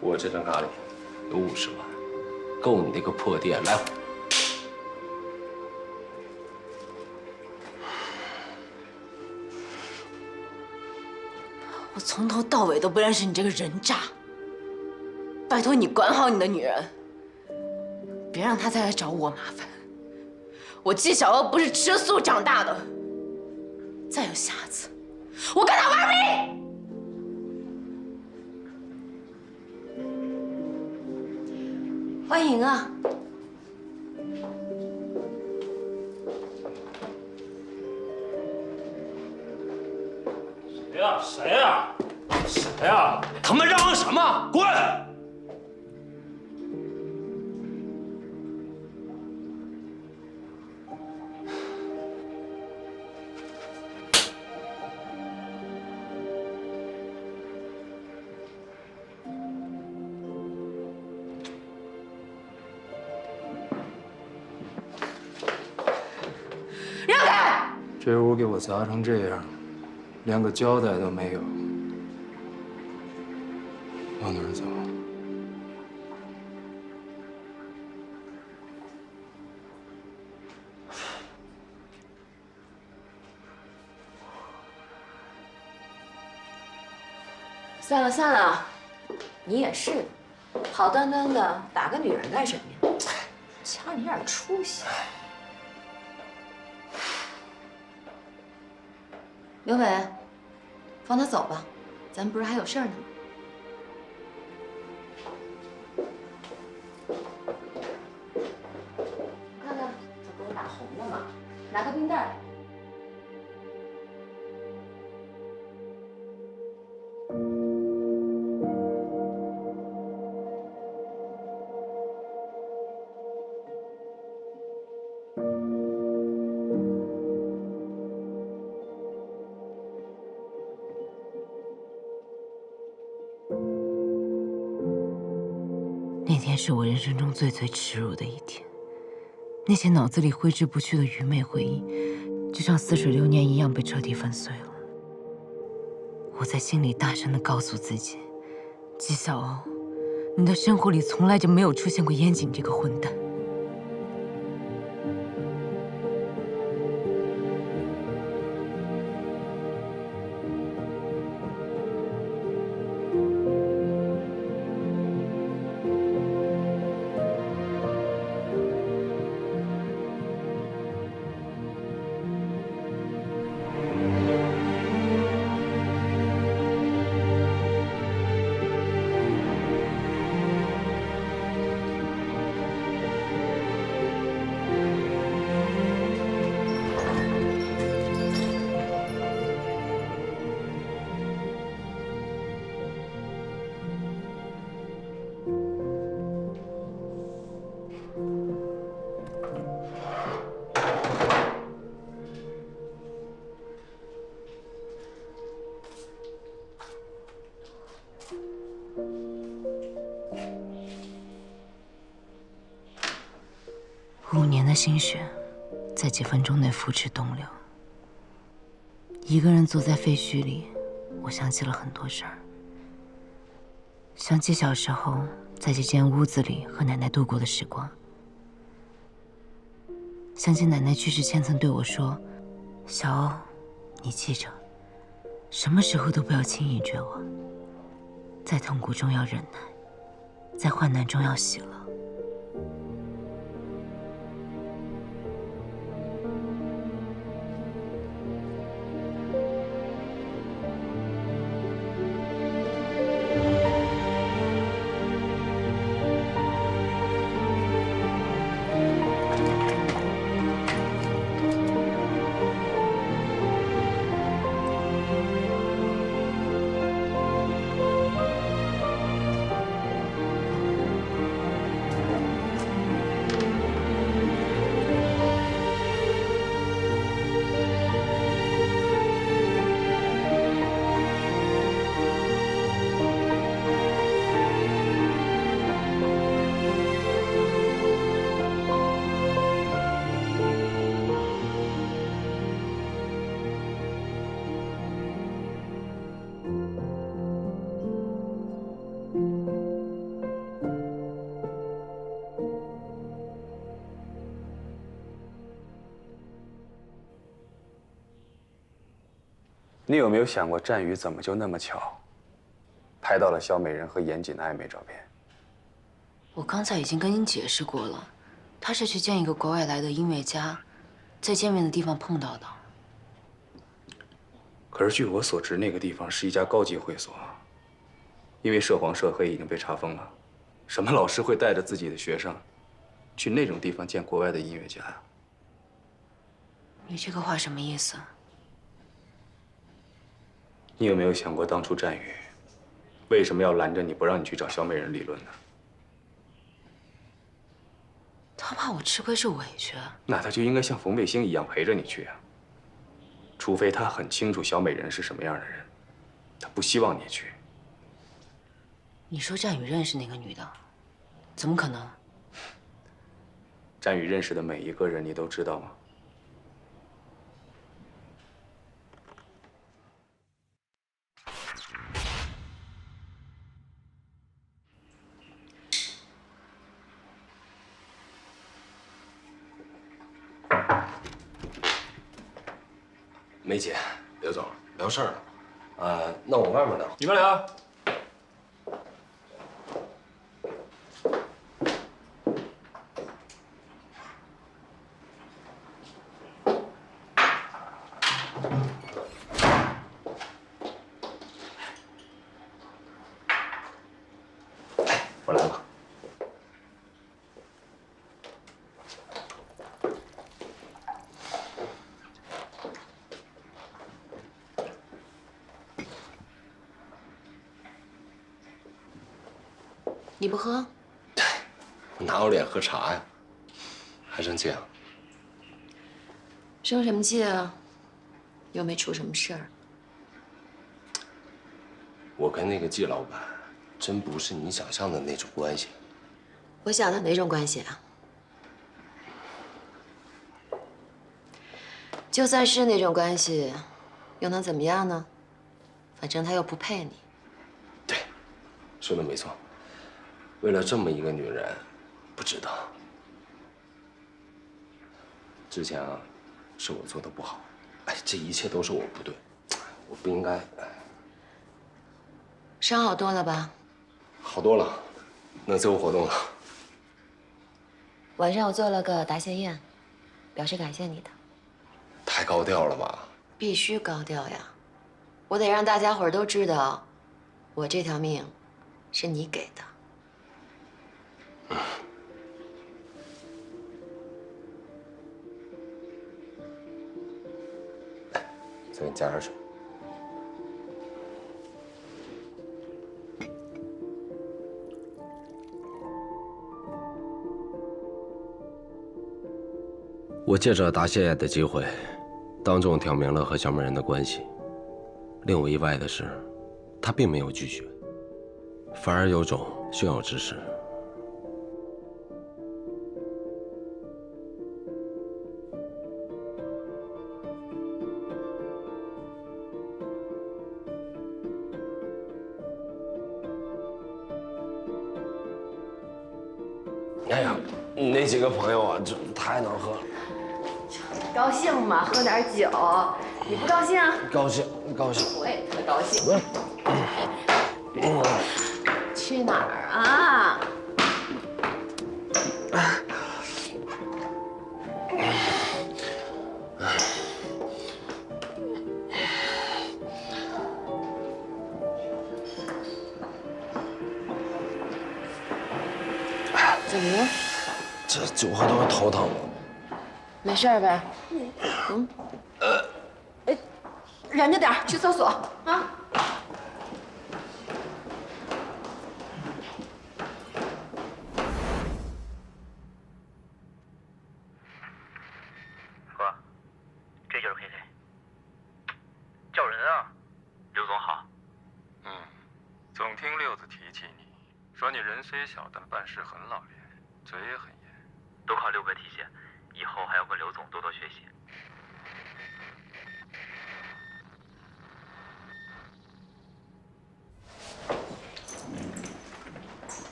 我这张卡里有50万，够你那个破店来回。我从头到尾都不认识你这个人渣。拜托你管好你的女人，别让她再来找我麻烦。我季小娥不是吃素长大的，再有下次，我跟她玩命！欢迎啊！谁呀？谁呀？谁呀？他妈嚷嚷什么？滚！让开！这屋给我砸成这样，连个交代都没有。往哪儿走？算了算了，你也是，好端端的打个女人干什么呀？瞧你点出息！刘伟，放他走吧，咱不是还有事儿呢吗？看看，这不是打红的吗？拿个冰袋来。那天是我人生中最耻辱的一天，那些脑子里挥之不去的愚昧回忆，就像似水流年一样被彻底粉碎了。我在心里大声地告诉自己，纪晓欧，你的生活里从来就没有出现过严谨这个混蛋。5年的心血，在几分钟内付之东流。一个人坐在废墟里，我想起了很多事儿。想起小时候在这间屋子里和奶奶度过的时光，想起奶奶去世前曾对我说：“小欧，你记着，什么时候都不要轻易绝望，在痛苦中要忍耐，在患难中要喜乐。”你有没有想过，战宇怎么就那么巧，拍到了小美人和严谨的暧昧照片？我刚才已经跟您解释过了，他是去见一个国外来的音乐家，在见面的地方碰到的。可是据我所知，那个地方是一家高级会所，因为涉黄涉黑已经被查封了。什么老师会带着自己的学生去那种地方见国外的音乐家呀？你这个话什么意思？你有没有想过，当初战宇为什么要拦着你不让你去找小美人理论呢？他怕我吃亏受委屈。那他就应该像冯卫星一样陪着你去啊。除非他很清楚小美人是什么样的人，他不希望你去。你说战宇认识那个女的，怎么可能？战宇认识的每一个人，你都知道吗？梅姐，刘总，聊事儿了。那我外面等。你们俩。我来了。你不喝？我哪有脸喝茶呀？还生气啊？生什么气啊？又没出什么事儿。我跟那个季老板，真不是你想象的那种关系。我想的哪种关系啊？就算是那种关系，又能怎么样呢？反正他又不配你。说的没错。为了这么一个女人，不值得。之前啊，是我做的不好，哎，这一切都是我不对，我不应该。伤好多了吧？好多了，能自由活动了。晚上我做了个答谢宴，表示感谢你的。太高调了吧？必须高调呀！我得让大家伙儿都知道，我这条命是你给的。再给你加点水。我借着答谢宴的机会，当众挑明了和小美人的关系。令我意外的是，她并没有拒绝，反而有种炫耀之势。哎呀，你那几个朋友啊，这太能喝了。高兴嘛，喝点酒。你不高兴啊？高兴，高兴。我也特高兴。去哪儿啊？怎么了？这酒喝多了头疼了。没事呗？忍着点，去厕所啊！哥，这就是 KK， 叫人啊！刘总好。总听六子提起你，说你人虽小，但办事很老练，嘴也很严。都靠六哥提携，以后还要跟刘总多多学习。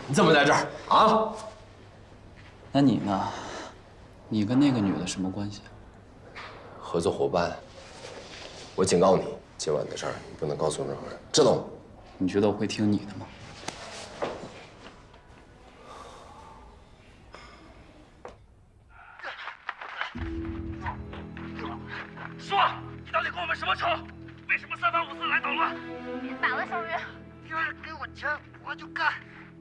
你怎么在这儿啊？那你呢？你跟那个女的什么关系？合作伙伴。我警告你，今晚的事儿你不能告诉任何人，知道吗？你觉得我会听你的吗？说，你到底跟我们什么仇？为什么三番五次来捣乱？别打了，小雨。有人给我钱，我就干。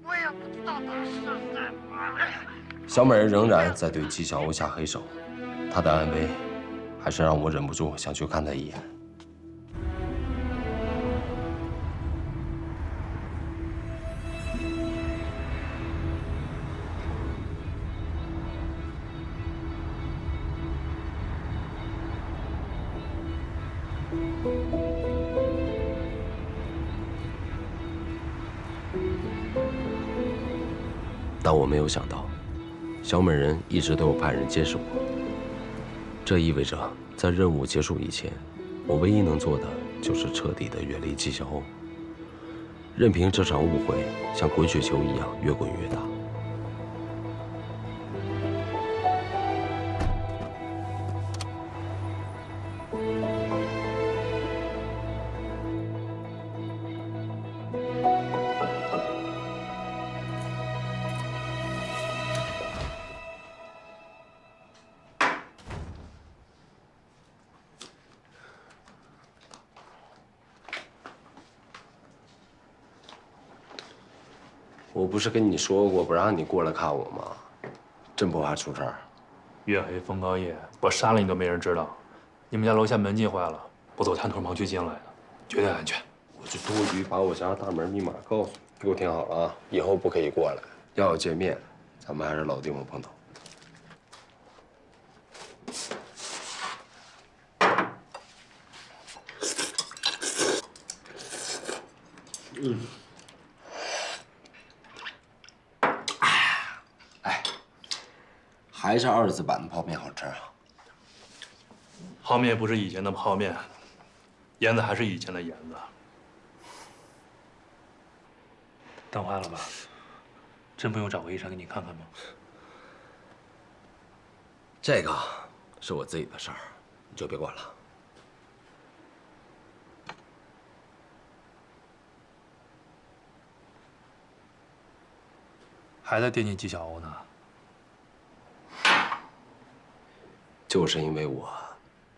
我也不知道他是谁。小美人仍然在对纪晓鸥下黑手，她的安危，还是让我忍不住想去看她一眼。但我没有想到，小美人一直都有派人监视我。这意味着，在任务结束以前，我唯一能做的就是彻底的远离纪晓鸥，任凭这场误会像滚雪球一样越滚越大。我不是跟你说过不让你过来看我吗？真不怕出事儿？月黑风高夜，我杀了你都没人知道。你们家楼下门禁坏了，我走探头盲区进来的，绝对安全。我就多余把我家大门密码告诉你，给我听好了啊！以后不可以过来，要见面，咱们还是老地方碰头。还是2字版的泡面好吃啊！泡面不是以前的泡面，盐子还是以前的盐子。等坏了吧？真不用找个医生给你看看吗？这个是我自己的事儿，你就别管了。还在惦记纪晓鸥呢？就是因为我，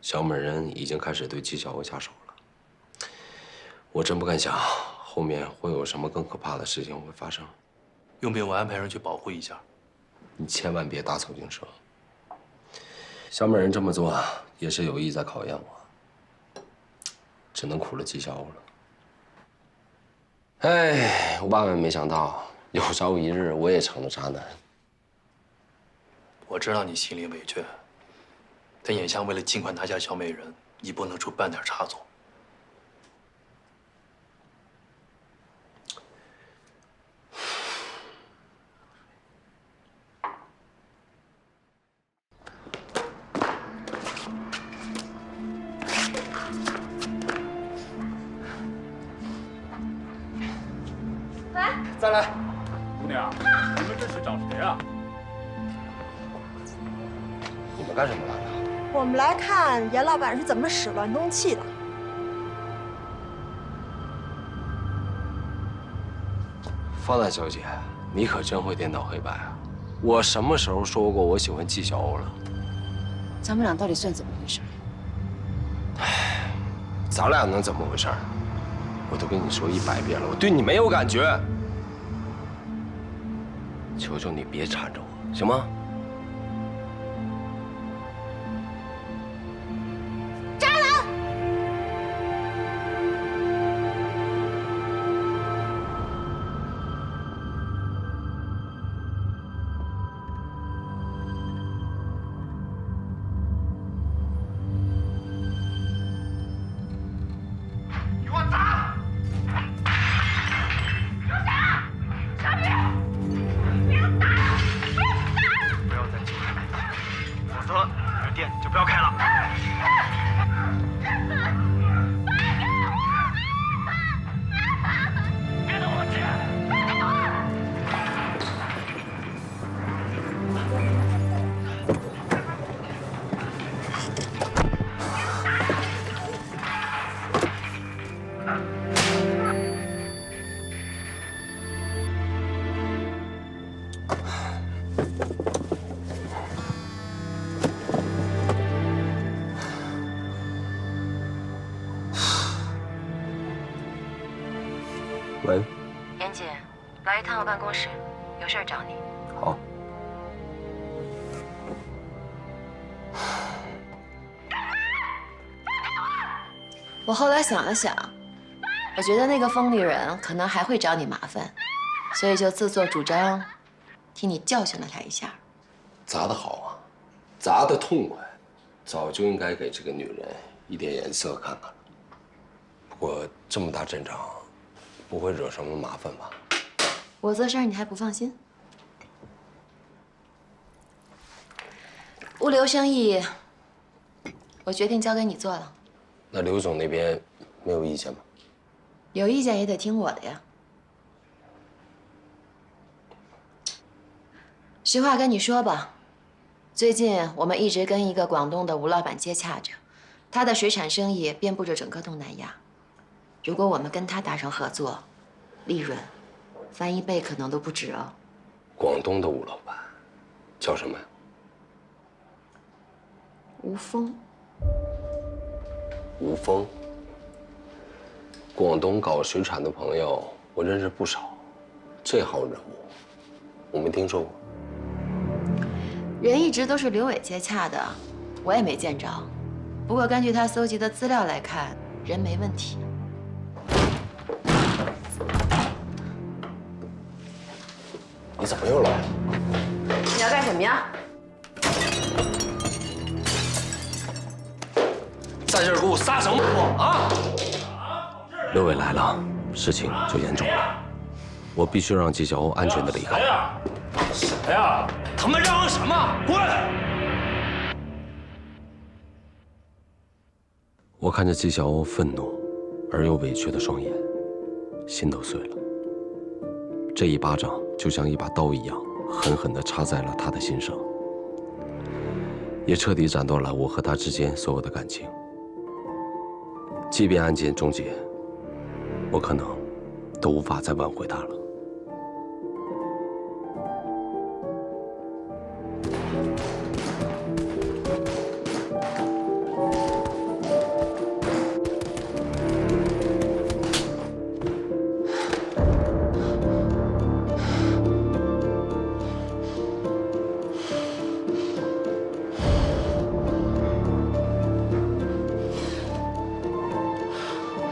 小美人已经开始对纪晓鸥下手了。我真不敢想，后面会有什么更可怕的事情会发生。用不用我安排人去保护一下？你千万别打草惊蛇。小美人这么做也是有意在考验我，只能苦了纪晓鸥了。哎，我万万没想到，有朝一日我也成了渣男。我知道你心里委屈，但眼下为了尽快拿下小美人，你不能出半点差错。再来，姑娘，你们这是找谁啊？你们干什么来了？我们来看严老板是怎么使乱东器的。方大小姐，你可真会颠倒黑白啊！我什么时候说过我喜欢纪晓鸥了？咱们俩到底算怎么回事？唉，咱俩能怎么回事？我都跟你说100遍了，我对你没有感觉。求求你别缠着我，行吗？渣男！给我砸！住手！小米！不要打了！不要再继续来了，否则你的店就不要开了。别动我姐！喂，严姐，来一趟我办公室，有事找你。好。我后来想了想，我觉得那个疯女人可能还会找你麻烦，所以就自作主张，替你教训了她一下。砸得好啊，砸得痛快，早就应该给这个女人一点颜色看看了。不过这么大阵仗，不会惹什么麻烦吧？我做事儿你还不放心？物流生意，我决定交给你做了。那刘总那边没有意见吗？有意见也得听我的呀。实话跟你说吧，最近我们一直跟一个广东的吴老板接洽着，他的水产生意遍布着整个东南亚。如果我们跟他达成合作，利润翻1倍可能都不止哦。广东的吴老板叫什么呀？吴峰。吴峰。广东搞水产的朋友，我认识不少，这号人物我没听说过。人一直都是刘伟接洽的，我也没见着。不过根据他搜集的资料来看，人没问题。你怎么又来了？你要干什么呀？在这儿给我撒什么泼啊！刘伟来了，事情就严重了，我必须让纪晓鸥安全的离开。谁呀？谁呀？他们嚷嚷什么？滚！我看着纪晓鸥愤怒而又委屈的双眼，心都碎了。这一巴掌就像一把刀一样，狠狠地插在了他的心上，也彻底斩断了我和他之间所有的感情。即便案件终结，我可能都无法再挽回他了。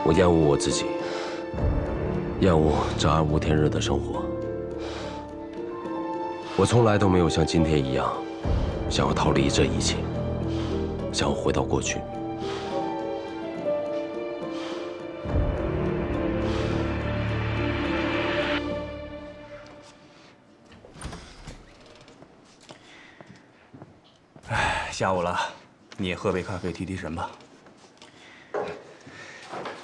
我厌恶我自己，厌恶这暗无天日的生活。我从来都没有像今天一样，想要逃离这一切，想要回到过去。下午了，你也喝杯咖啡提提神吧。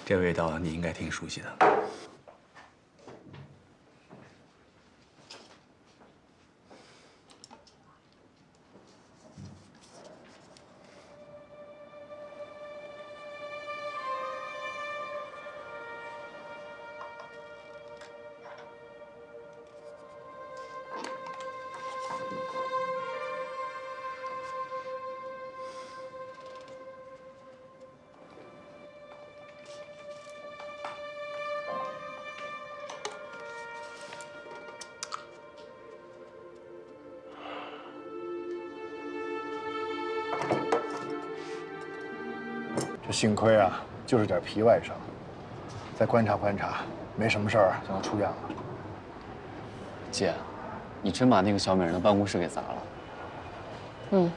这味道你应该挺熟悉的。这幸亏啊，就是点皮外伤，再观察观察，没什么事儿就能出院了。姐，你真把那个小美人的办公室给砸了？嗯，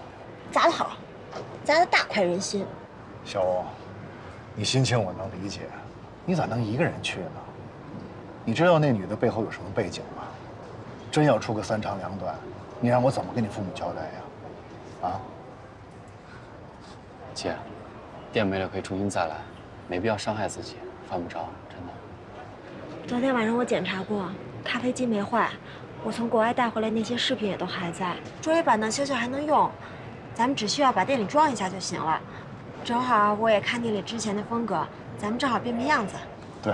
砸得好，砸得大快人心。小欧，你心情我能理解，你咋能一个人去呢？你知道那女的背后有什么背景吗？真要出个三长两短，你让我怎么跟你父母交代呀？啊？姐，店没了可以重新再来，没必要伤害自己，犯不着，真的。昨天晚上我检查过，咖啡机没坏，我从国外带回来那些饰品也都还在，桌椅板凳修修还能用，咱们只需要把店里装一下就行了。正好我也看腻了之前的风格，咱们正好变变样子。对，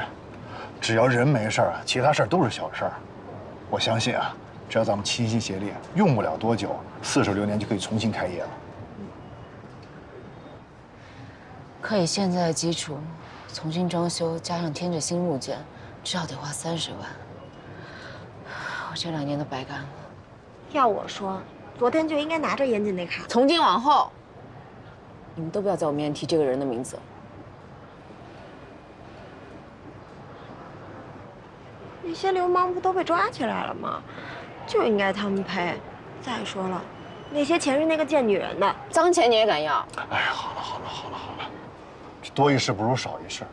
只要人没事儿，其他事儿都是小事儿。我相信啊，只要咱们齐心协力，用不了多久，46年就可以重新开业了。可以现在的基础，重新装修加上添置新物件，至少得花30万。我这2年都白干了。要我说，昨天就应该拿着严谨那卡。从今往后，你们都不要在我面前提这个人的名字。那些流氓不都被抓起来了吗？就应该他们赔。再说了，那些钱是那个贱女人的，脏钱你也敢要？哎呀，好了，这多一事不如少一事。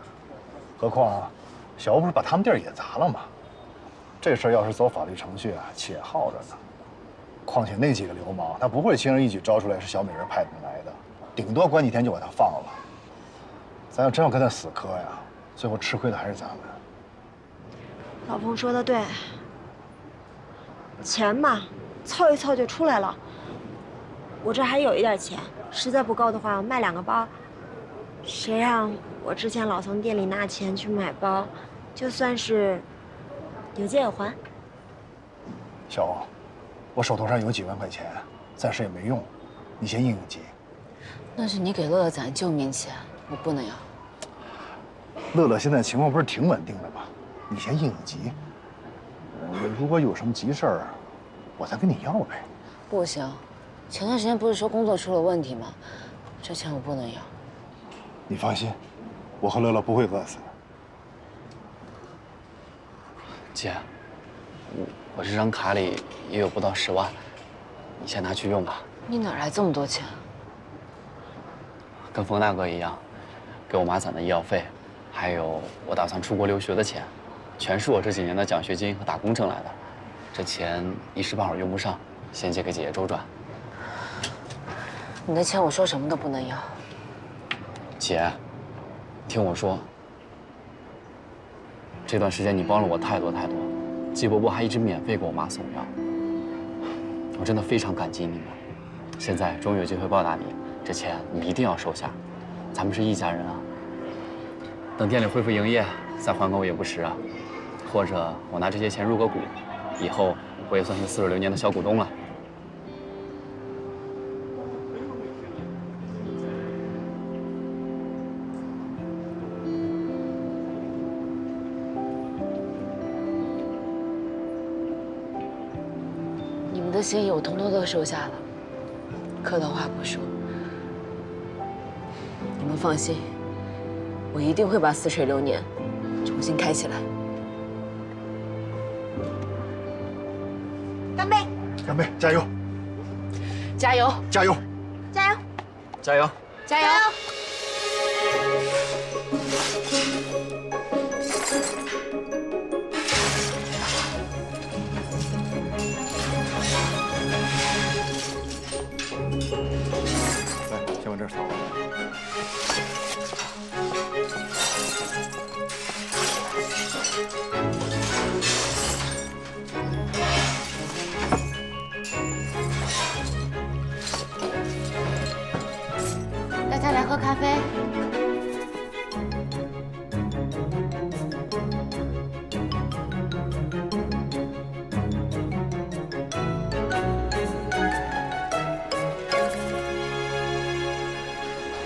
何况啊，小欧不是把他们地儿也砸了吗？这事儿要是走法律程序啊，且耗着呢。况且那几个流氓，他不会轻而易举招出来是小美人派他们来的，顶多关几天就把他放了。咱要真要跟他死磕呀，最后吃亏的还是咱们。老冯说的对，钱嘛，凑一凑就出来了。我这还有一点钱，实在不够的话，我卖2个包。谁让我之前老从店里拿钱去买包，就算是有借有还。小欧，我手头上有几万块钱，暂时也没用，你先应应急。那是你给乐乐攒的救命钱，我不能要。乐乐现在情况不是挺稳定的吗？你先应应急。如果有什么急事儿，我再跟你要呗。不行，前段时间不是说工作出了问题吗？这钱我不能要。你放心，我和乐乐不会饿死的。姐，我这张卡里也有不到10万，你先拿去用吧。你哪来这么多钱？跟冯大哥一样，给我妈攒的医药费，还有我打算出国留学的钱，全是我这几年的奖学金和打工挣来的。这钱一时半会儿用不上，先借给姐姐周转。你的钱我说什么都不能要。姐，听我说，这段时间你帮了我太多太多，季伯伯还一直免费给我妈送药，我真的非常感激你们。现在终于有机会报答你，这钱你一定要收下，咱们是一家人啊。等店里恢复营业，再还给我也不迟啊。或者我拿这些钱入个股，以后我也算是似水流年的小股东了。你们的心意我统统都收下了，客套话不说。你们放心，我一定会把似水流年重新开起来。干杯！干杯！加油！加油！加油！加油！加油！加油！来，先往这儿扫。大家来喝咖啡。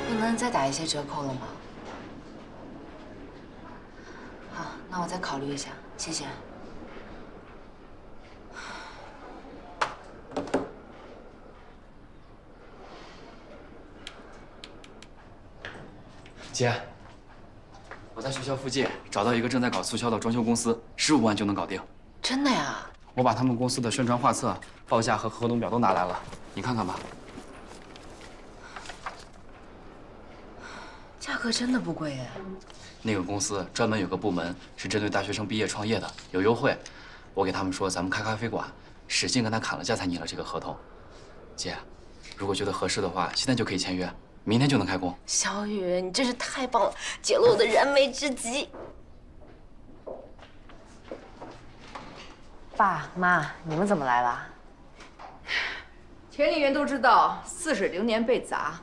不能再打一些折扣了吗？好，那我再考虑一下，谢谢。姐，我在学校附近找到一个正在搞促销的装修公司，15万就能搞定。真的呀？我把他们公司的宣传画册、报价和合同表都拿来了，你看看吧。价格真的不贵哎。那个公司专门有个部门是针对大学生毕业创业的，有优惠。我给他们说咱们开咖啡馆，使劲跟他砍了价才拟了这个合同。姐，如果觉得合适的话，现在就可以签约。明天就能开工。小雨，你真是太棒了，解了我的燃眉之急。爸妈，你们怎么来了？全力园都知道似水流年被砸，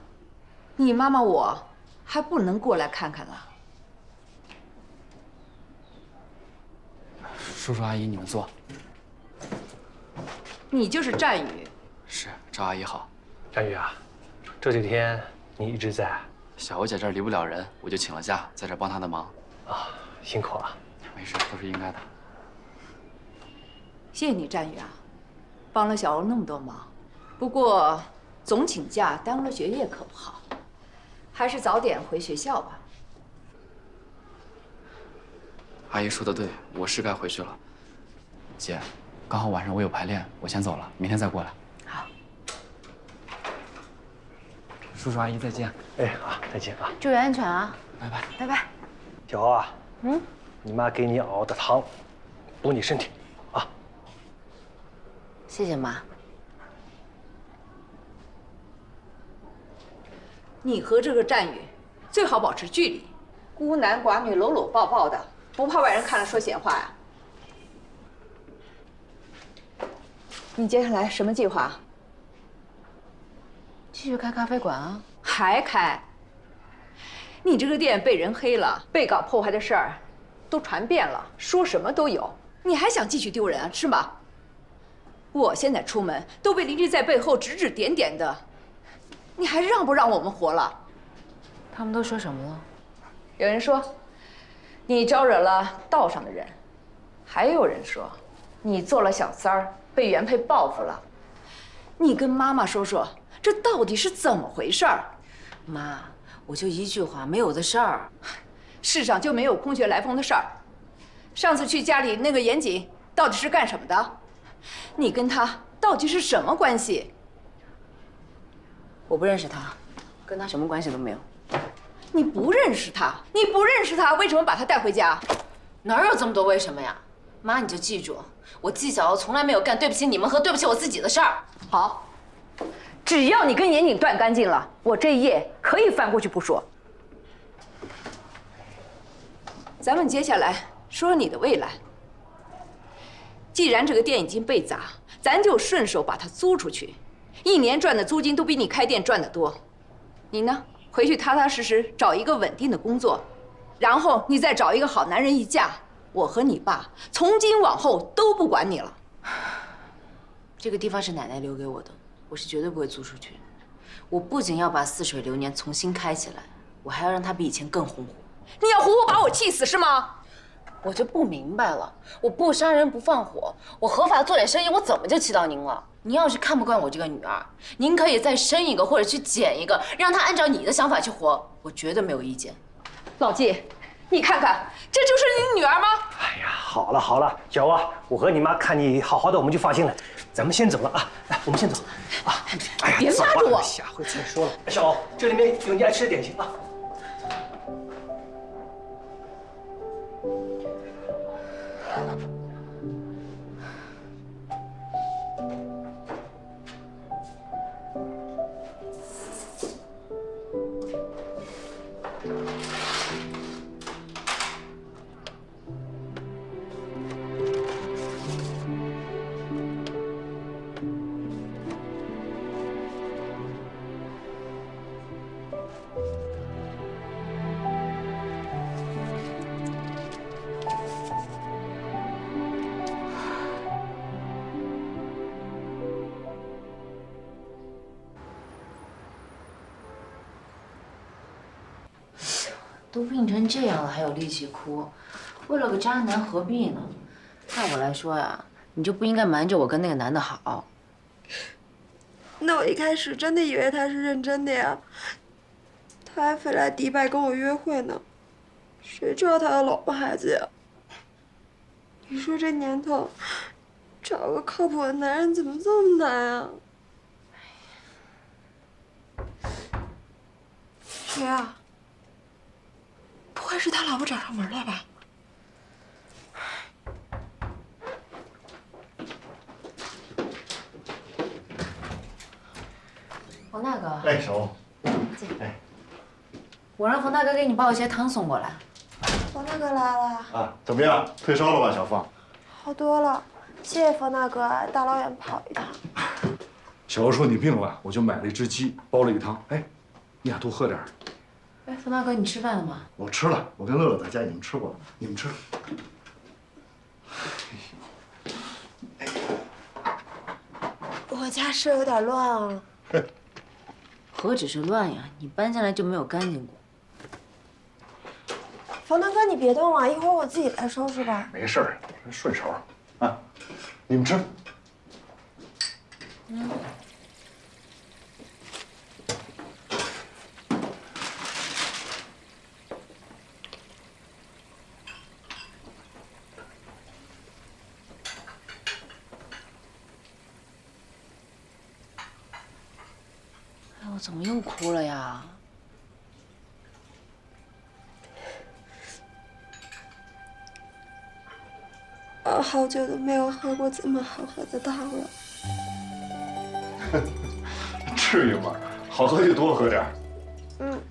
你妈妈我还不能过来看看了？叔叔阿姨，你们坐。你就是战宇。是，赵阿姨好。战宇啊，这几天你一直在。小欧姐这儿离不了人，我就请了假，在这儿帮她的忙。啊，辛苦了。没事，都是应该的。谢谢你，战宇啊，帮了小欧那么多忙。不过总请假耽误了学业可不好，还是早点回学校吧。阿姨说的对，我是该回去了。姐，刚好晚上我有排练，我先走了，明天再过来。好。叔叔阿姨再见。哎啊，再见啊！注意安全啊！拜拜。拜拜。小欧啊，嗯，你妈给你熬的汤，补你身体啊。谢谢妈。你和这个战宇最好保持距离，孤男寡女搂搂抱抱的，不怕外人看了说闲话呀？你接下来什么计划？继续开咖啡馆啊？还开？你这个店被人黑了，被搞破坏的事儿都传遍了，说什么都有，你还想继续丢人啊？是吗？我现在出门都被邻居在背后指指点点的，你还让不让我们活了？他们都说什么了？有人说你招惹了道上的人，还有人说你做了小三儿，被原配报复了。你跟妈妈说说，这到底是怎么回事儿？妈，我就一句话，没有的事儿。世上就没有空穴来风的事儿。上次去家里那个严谨到底是干什么的？你跟他到底是什么关系？我不认识他，跟他什么关系都没有。你不认识他？你不认识他，为什么把他带回家？哪有这么多为什么呀？妈，你就记住，我季小欧从来没有干对不起你们和对不起我自己的事儿。好，只要你跟严谨断干净了，我这一页可以翻过去不说。咱们接下来说说你的未来。既然这个店已经被砸，咱就顺手把它租出去，1年赚的租金都比你开店赚得多。你呢，回去踏踏实实找一个稳定的工作，然后你再找一个好男人一嫁，我和你爸从今往后都不管你了。这个地方是奶奶留给我的，我是绝对不会租出去。我不仅要把似水流年重新开起来，我还要让它比以前更红火。你要活活把我气死是吗？我就不明白了，我不杀人不放火，我合法做点生意，我怎么就气到您了？您要是看不惯我这个女儿，您可以再生一个或者去捡一个，让她按照你的想法去活，我绝对没有意见。老季，你看看，这就是你女儿吗？哎呀，好了好了，小娃，我和你妈看你好好的，我们就放心了。咱们先走了啊，来，我们先走啊。哎呀，别拉着我，下回再说了。小欧，这里面有你爱吃的点心啊。都病成这样了，还有力气哭？为了个渣男何必呢？按我来说呀，你就不应该瞒着我跟那个男的好。那我一开始真的以为他是认真的呀，他还飞来迪拜跟我约会呢，谁知道他有老婆孩子呀？你说这年头，找个靠谱的男人怎么这么难啊？谁啊？不会是他老婆找上门了吧？冯大哥，哎，小欧，哎，我让冯大哥给你抱一些汤送过来。冯大哥来了啊，怎么样？退烧了吧，小凤？好多了，谢谢冯大哥，大老远跑一趟。小欧说你病了，我就买了一只鸡，煲了一汤。哎，你俩多喝点儿。哎，冯大哥，你吃饭了吗？我吃了，我跟乐乐在家已经吃过了。你们吃。我家是有点乱啊。何止是乱呀，你搬下来就没有干净过。冯大哥，你别动了，一会儿我自己来收拾吧。没事儿，顺手啊。你们吃。哎，我怎么又哭了呀？我好久都没有喝过这么好喝的汤了。至于吗？好喝就多喝点儿。嗯。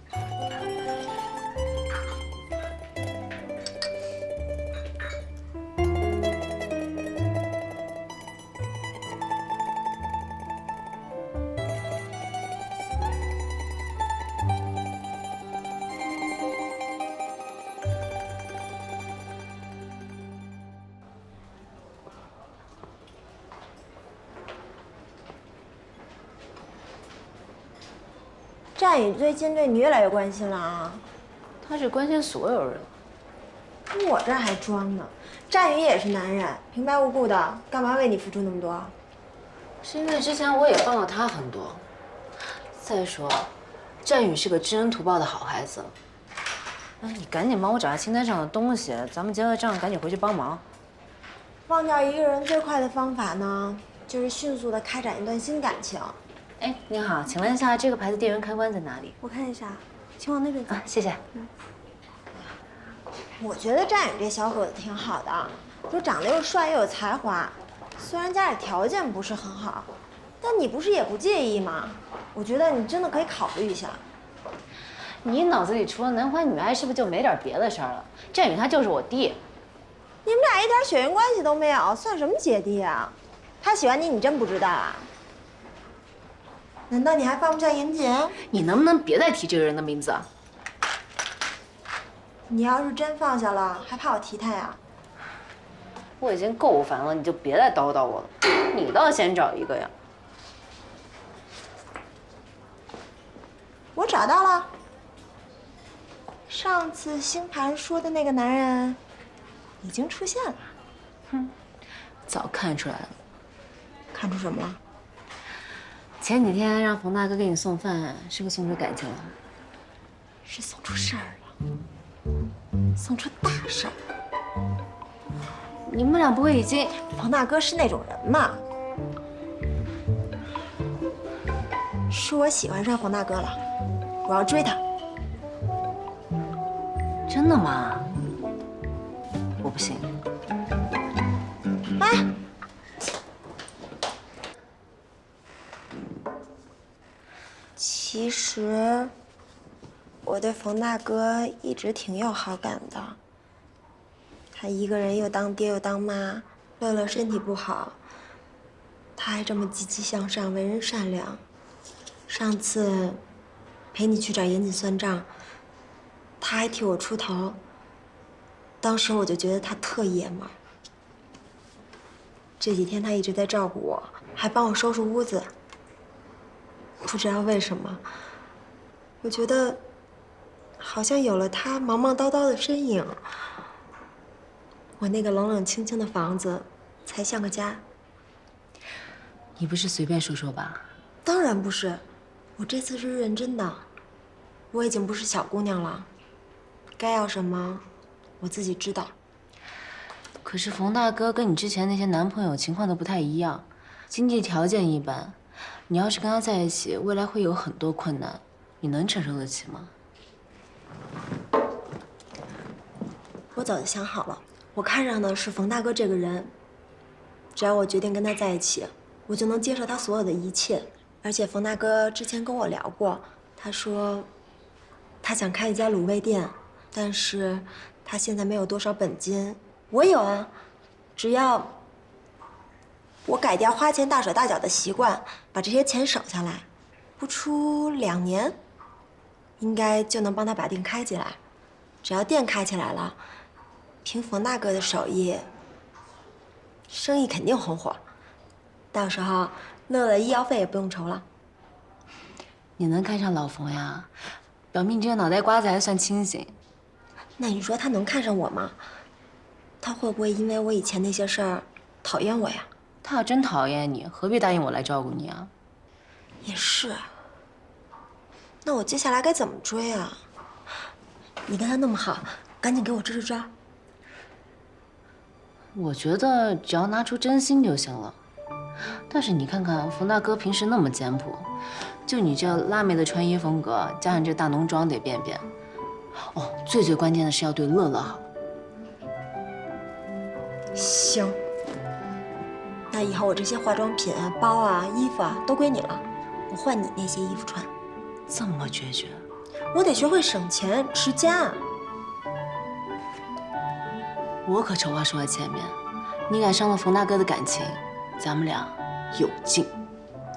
战宇最近对你越来越关心了啊！他是关心所有人。我这还装呢，战宇也是男人，平白无故的，干嘛为你付出那么多？是因为之前我也帮了他很多。再说，战宇是个知恩图报的好孩子。哎，你赶紧帮我找下清单上的东西，咱们结了账赶紧回去帮忙。忘掉一个人最快的方法呢，就是迅速的开展一段新感情。哎，您好，请问一下，这个牌子电源开关在哪里？我看一下，请往那边走。啊，谢谢。我觉得战宇这小伙子挺好的，就长得又帅又有才华，虽然家里条件不是很好，但你不是也不介意吗？我觉得你真的可以考虑一下。你脑子里除了男欢女爱，是不是就没点别的事儿了？战宇他就是我弟。你们俩一点血缘关系都没有，算什么姐弟啊？他喜欢你，你真不知道啊？难道你还放不下严谨？你能不能别再提这个人的名字啊？你要是真放下了，还怕我提他呀？我已经够烦了，你就别再叨叨我了。你倒先找一个呀！我找到了，上次星盘说的那个男人已经出现了。哼，早看出来了。看出什么了？前几天让冯大哥给你送饭，是不是送出感情了？是送出事儿了，送出大事儿。你们俩不会已经……冯大哥是那种人吗？是我喜欢上冯大哥了，我要追他。真的吗？我不信。哎，其实我对冯大哥一直挺有好感的。他一个人又当爹又当妈，乐乐身体不好，他还这么积极向上，为人善良。上次陪你去找严谨算账，他还替我出头。当时我就觉得他特爷们儿。这几天他一直在照顾我，还帮我收拾屋子。不知道为什么，我觉得好像有了他忙忙叨叨的身影，我那个冷冷清清的房子才像个家。你不是随便说说吧？当然不是，我这次是认真的。我已经不是小姑娘了，该要什么我自己知道。可是冯大哥跟你之前那些男朋友情况都不太一样，经济条件一般，你要是跟他在一起，未来会有很多困难，你能承受得起吗？我早就想好了，我看上的是冯大哥这个人。只要我决定跟他在一起，我就能接受他所有的一切。而且冯大哥之前跟我聊过，他说他想开一家卤味店，但是他现在没有多少本金。我有啊，只要我改掉花钱大手大脚的习惯，把这些钱省下来，不出2年，应该就能帮他把店开起来。只要店开起来了，凭冯大哥的手艺，生意肯定红火。到时候乐乐医药费也不用愁了。你能看上老冯呀？表明你这个脑袋瓜子还算清醒。那你说他能看上我吗？他会不会因为我以前那些事儿讨厌我呀？他要真讨厌你，何必答应我来照顾你啊？也是。那我接下来该怎么追啊？你跟他那么好，赶紧给我支支招。我觉得只要拿出真心就行了。但是你看看冯大哥平时那么简朴，就你这辣妹的穿衣风格，加上这大浓妆得变变。哦，最关键的是要对乐乐好。行。那以后我这些化妆品啊、包啊、衣服啊都归你了，我换你那些衣服穿。这么决绝？我得学会省钱持家。我可丑话说在前面，你敢伤了冯大哥的感情，咱们俩有劲。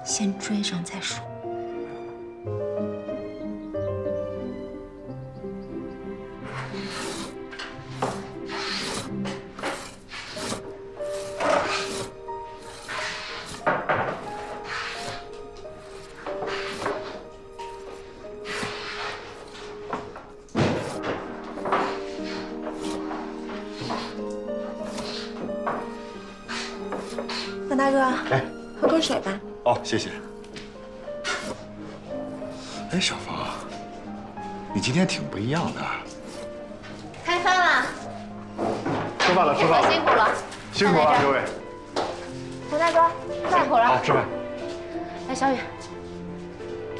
先追上再说。冯大哥，哎，喝口水吧。哦，谢谢。哎，小冯，你今天挺不一样的。开饭了，吃饭了，吃饭了。辛苦了，辛苦了，各位。冯大哥，辛苦了。好，吃饭。哎，小雨。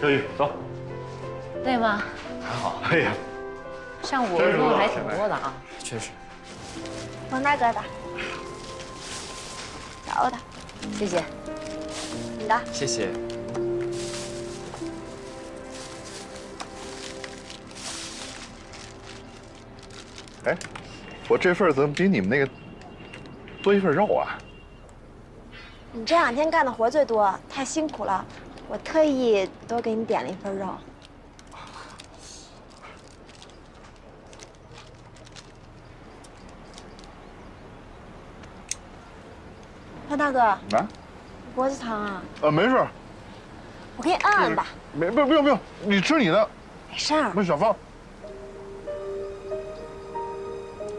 小雨，走。累吗？还好。哎呀，上午路还挺多的啊。确实。冯大哥的，找他。谢谢。你的。谢谢。哎，我这份怎么比你们那个多一份肉啊。你这2天干的活最多，太辛苦了，我特意多给你点了一份肉。潘大哥，啊？脖子疼啊？没事。我给你按按吧。不用，你吃你的。没事儿。不是小芳。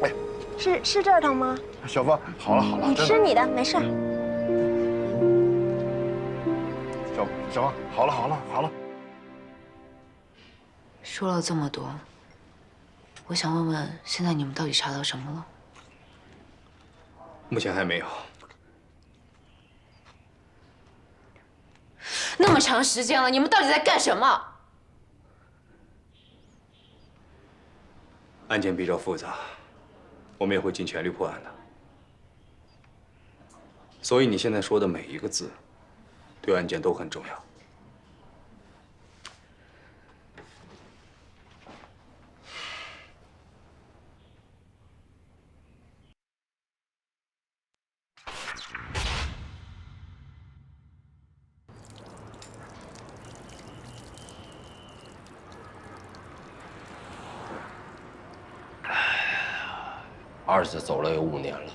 哎，是这儿疼吗？小芳，好了，你吃你的，没事儿。小芳，好了。说了这么多，我想问问，现在你们到底查到什么了？目前还没有。那么长时间了，你们到底在干什么？案件比较复杂，我们也会尽全力破案的。所以你现在说的每一个字，对案件都很重要。儿子走了有5年了，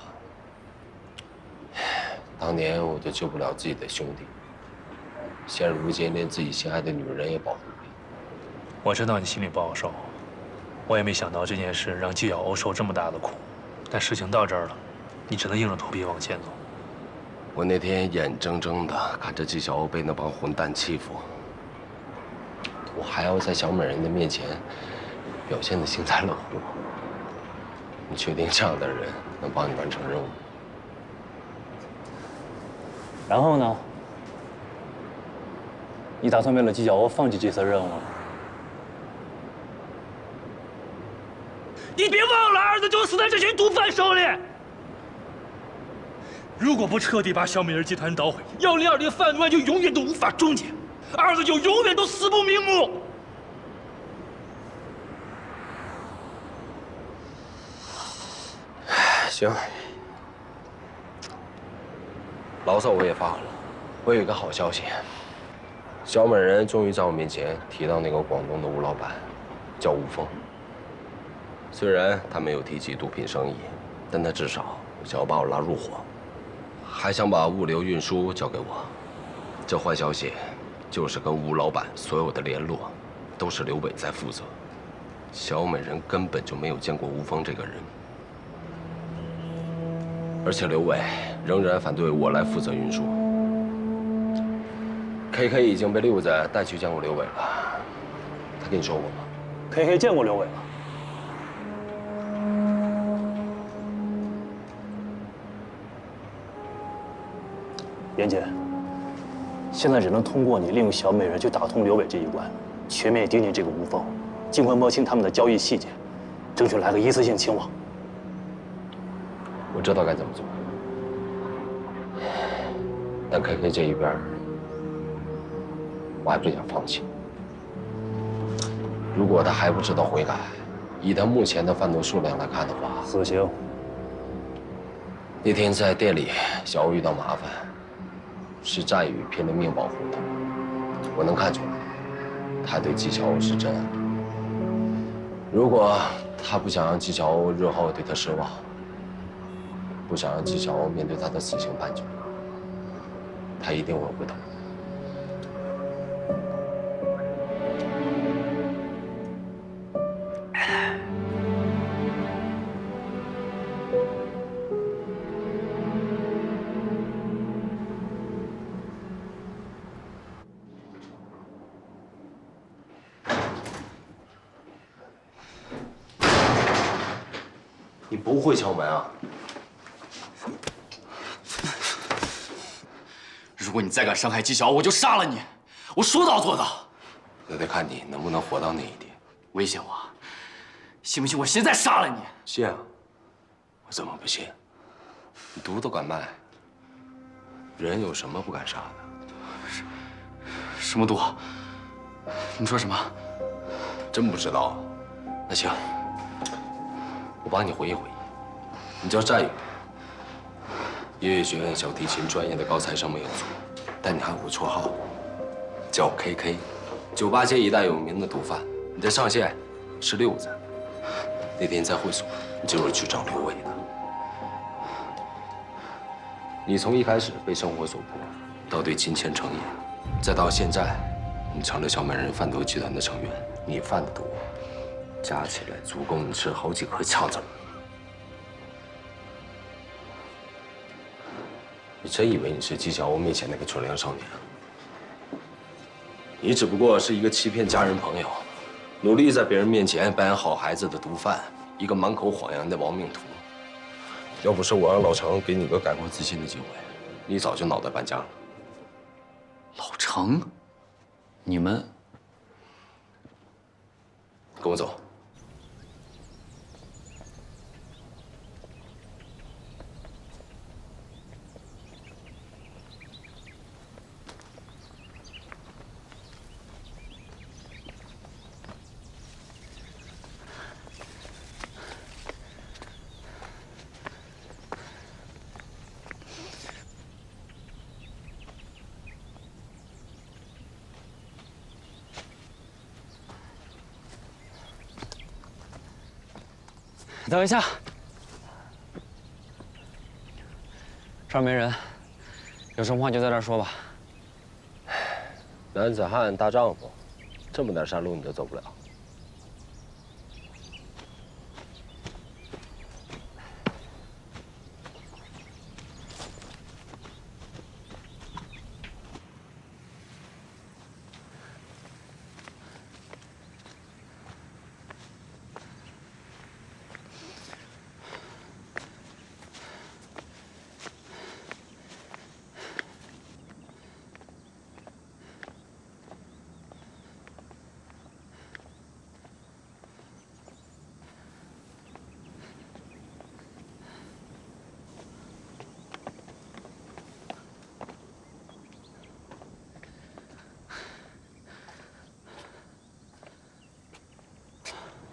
当年我就救不了自己的兄弟，现如今连自己心爱的女人也保护不了。我知道你心里不好受，我也没想到这件事让季小欧受这么大的苦，但事情到这儿了，你只能硬着头皮往前走。我那天眼睁睁的看着季小欧被那帮混蛋欺负，我还要在小美人的面前表现得幸灾乐祸。你确定这样的人能帮你完成任务？然后呢？你打算为了季小欧放弃这次任务了？你别忘了，儿子就死在这群毒贩手里。如果不彻底把小美人集团捣毁，102的贩毒案就永远都无法终结，儿子就永远都死不瞑目。行，牢骚我也发了。我有一个好消息，小美人终于在我面前提到那个广东的吴老板，叫吴峰。虽然他没有提起毒品生意，但他至少想要把我拉入伙，还想把物流运输交给我。这坏消息就是跟吴老板所有的联络都是刘伟在负责，小美人根本就没有见过吴峰这个人。而且刘伟仍然反对我来负责运输。KK 已经被六子带去见过刘伟了，他跟你说过吗 ？KK 见过刘伟了。严姐，现在只能通过你利用小美人去打通刘伟这一关，全面盯紧这个吴峰，尽快摸清他们的交易细节，争取来个一次性清网。我知道该怎么做，但 KK 这一边，我还不想放弃。如果他还不知道悔改，以他目前的贩毒数量来看的话，死刑。那天在店里，小欧遇到麻烦，是战宇拼了命保护他。我能看出来，他对纪晓欧是真爱。如果他不想让纪晓欧日后对他失望，不想让纪晓欧面对他的死刑判决，他一定会回头。你不会敲门啊？如果你再敢伤害纪晓，我就杀了你！我说到做到。那得看你能不能活到那一天。威胁我，信不信我现在杀了你？信啊！我怎么不信？你毒都敢卖，人有什么不敢杀的？什么毒？你说什么？真不知道？那行，我帮你回忆回忆。你叫战宇，音乐学院小提琴专业的高材生没有错，但你还有个绰号，叫 KK， 酒吧界一代有名的毒贩。你的上线是六子，那天在会所，你就是去找刘伟的。你从一开始被生活所迫，到对金钱成瘾，再到现在，你成了小美人贩毒集团的成员。你贩的毒，加起来足够你吃好几颗枪子了。你真以为你是纪晓鸥面前那个纯良少年？你只不过是一个欺骗家人朋友，努力在别人面前扮演好孩子的毒贩，一个满口谎言的亡命徒。要不是我让老程给你个改过自新的机会，你早就脑袋搬家了。老程，你们跟我走。等一下，这儿没人，有什么话就在这儿说吧。男子汉大丈夫，这么点山路你都走不了。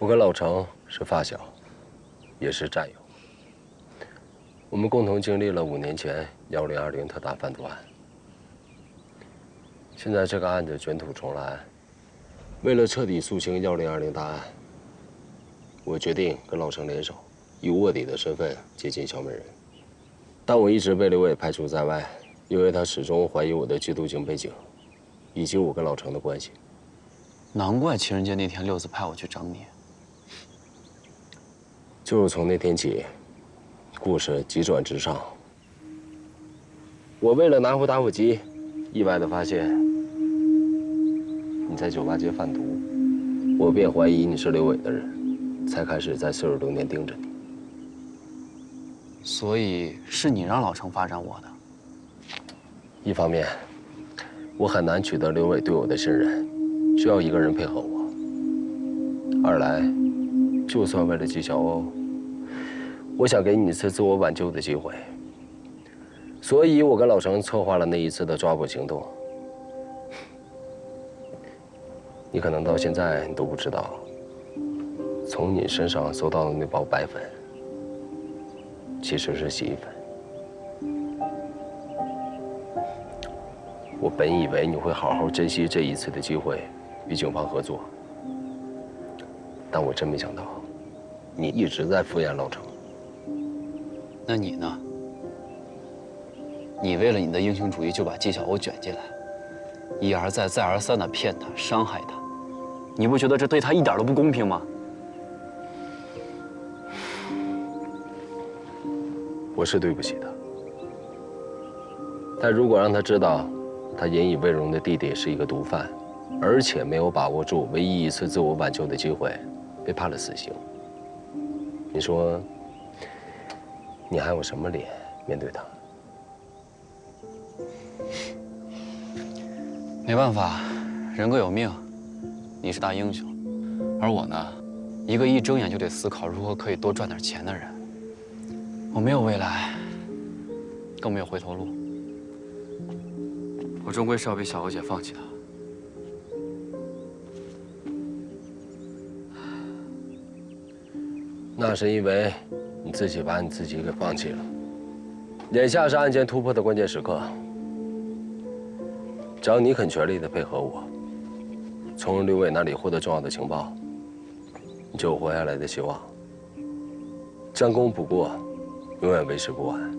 我跟老程是发小，也是战友。我们共同经历了5年前1020特大贩毒案。现在这个案子卷土重来，为了彻底肃清1020大案，我决定跟老程联手，以卧底的身份接近小美人。但我一直被刘伟排除在外，因为他始终怀疑我的缉毒警背景，以及我跟老程的关系。难怪情人节那天六子派我去找你。就是从那天起，故事急转直上。我为了拿回打火机，意外地发现你在酒吧街贩毒，我便怀疑你是刘伟的人，才开始在40多年盯着你。所以是你让老程发展我的。一方面，我很难取得刘伟对我的信任，需要一个人配合我；二来，就算为了纪晓鸥，我想给你一次自我挽救的机会，所以我跟老程策划了那一次的抓捕行动。你可能到现在你都不知道，从你身上搜到的那包白粉，其实是洗衣粉。我本以为你会好好珍惜这一次的机会，与警方合作，但我真没想到，你一直在敷衍老程。那你呢？你为了你的英雄主义就把纪晓鸥卷进来，一而再再而三地骗他、伤害他，你不觉得这对他一点都不公平吗？我是对不起他，但如果让他知道他引以为荣的弟弟是一个毒贩，而且没有把握住唯一一次自我挽救的机会，被判了死刑，你说你还有什么脸面对他？没办法，人各有命。你是大英雄，而我呢，一个一睁眼就得思考如何可以多赚点钱的人。我没有未来，更没有回头路。我终归是要被小欧姐放弃的。那是因为你自己把你自己给放弃了。眼下是案件突破的关键时刻，只要你肯全力的配合我，从刘伟那里获得重要的情报，你就有活下来的希望。将功补过，永远为时不晚。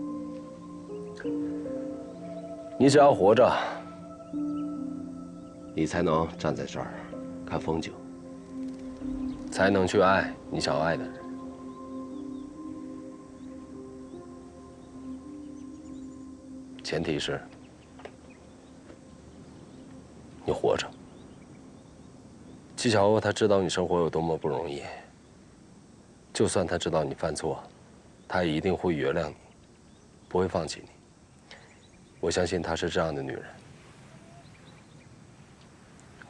你只要活着，你才能站在这儿看风景，才能去爱你想爱的人。前提是你活着。纪晓鸥他知道你生活有多么不容易，就算他知道你犯错，他也一定会原谅你，不会放弃你。我相信她是这样的女人。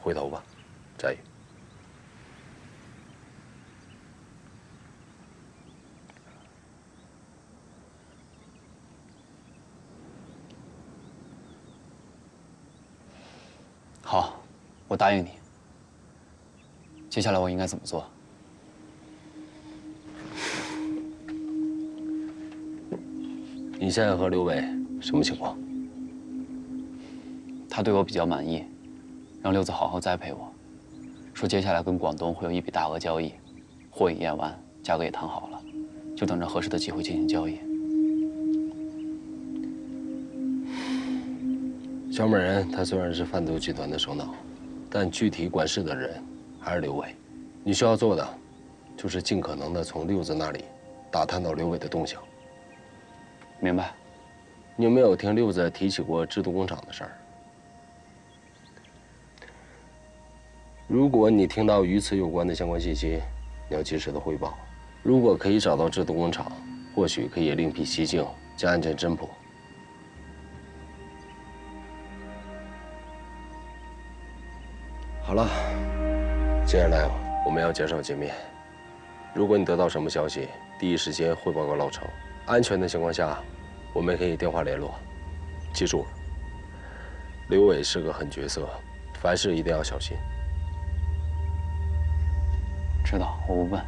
回头吧，佳宇。好，我答应你。接下来我应该怎么做？你现在和刘伟什么情况？他对我比较满意，让六子好好栽培我，说接下来跟广东会有一笔大额交易，货已验完，价格也谈好了，就等着合适的机会进行交易。小美人她虽然是贩毒集团的首脑，但具体管事的人还是刘伟。你需要做的，就是尽可能的从六子那里打探到刘伟的动向。明白。你有没有听六子提起过制毒工厂的事儿？如果你听到与此有关的相关信息，你要及时的汇报。如果可以找到制毒工厂，或许可以另辟蹊径，将案件侦破。好了，接下来我们要减少见面。如果你得到什么消息，第一时间汇报给老程。安全的情况下，我们可以电话联络。记住了，刘伟是个狠角色，凡事一定要小心。知道，我不笨。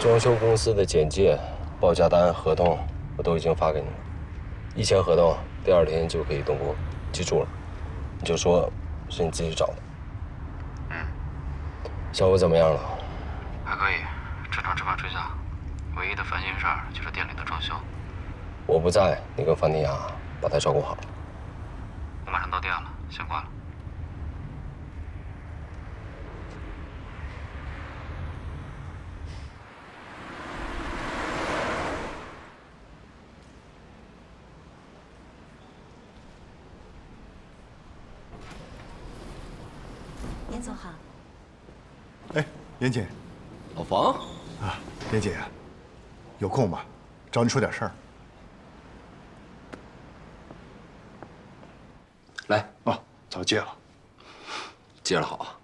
装修公司的简介、报价单、合同我都已经发给你了。一签合同，第二天就可以动工。记住了，你就说是你自己找的。效果怎么样了？还可以，正常吃饭睡觉。唯一的烦心事儿就是店里的装修。我不在，你跟方天雅把他照顾好。我马上到店了，先挂了。严总好。哎，严姐，老房啊，严姐，有空吗？找你说点事儿。来，哦，早戒了，接着好啊。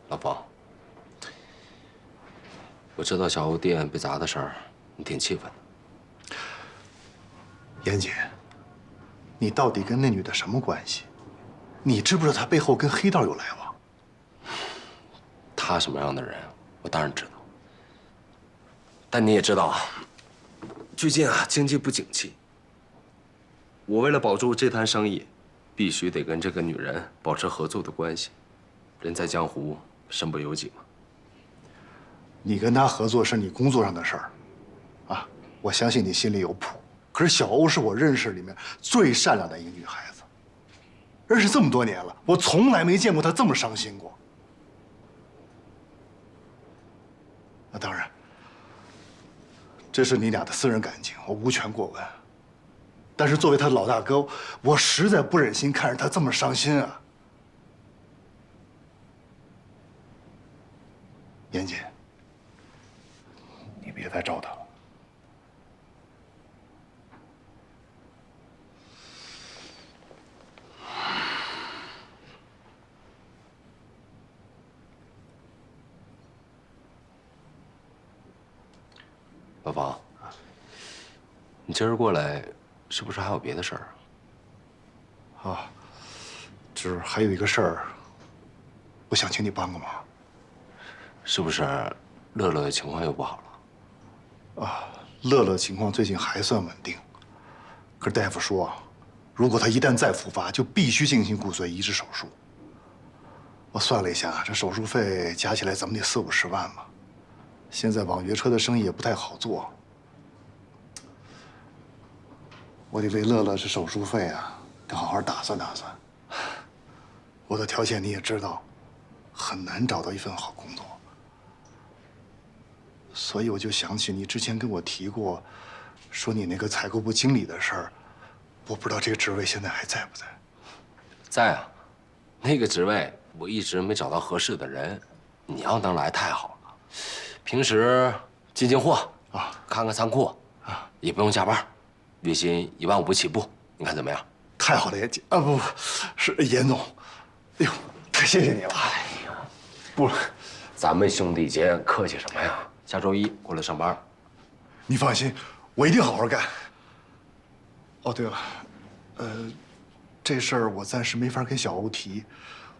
老房。我知道小欧店被砸的事儿，你挺气愤的。严姐，你到底跟那女的什么关系？你知不知道她背后跟黑道有来往？她什么样的人，我当然知道。但你也知道啊，最近啊经济不景气，我为了保住这摊生意，必须得跟这个女人保持合作的关系。人在江湖，身不由己嘛。你跟他合作是你工作上的事儿，啊，我相信你心里有谱。可是小欧是我认识里面最善良的一个女孩子，认识这么多年了，我从来没见过她这么伤心过。那当然，这是你俩的私人感情，我无权过问。但是作为他的老大哥，我实在不忍心看着他这么伤心啊。严谨，你别再找他了。老方，你今儿过来，是不是还有别的事儿啊？这儿还有一个事儿，我想请你帮个忙。是不是乐乐的情况又不好了？啊，乐乐情况最近还算稳定，可是大夫说，如果他一旦再复发，就必须进行骨髓移植手术。我算了一下，这手术费加起来怎么得40-50万吧。现在网约车的生意也不太好做，我得为乐乐这手术费啊，得好好打算打算。我的条件你也知道，很难找到一份好工作，所以我就想起你之前跟我提过，说你那个采购部经理的事儿，我不知道这个职位现在还在不在？在啊，那个职位我一直没找到合适的人，你要能来太好了。平时进进货啊，看看仓库啊，也不用加班，月薪15000起步，你看怎么样？太好了，严啊不，是严总，哎呦，太谢谢你了。哎呀，不，咱们兄弟间客气什么呀？下周一过来上班。你放心，我一定好好干。哦，对了，这事儿我暂时没法跟小欧提，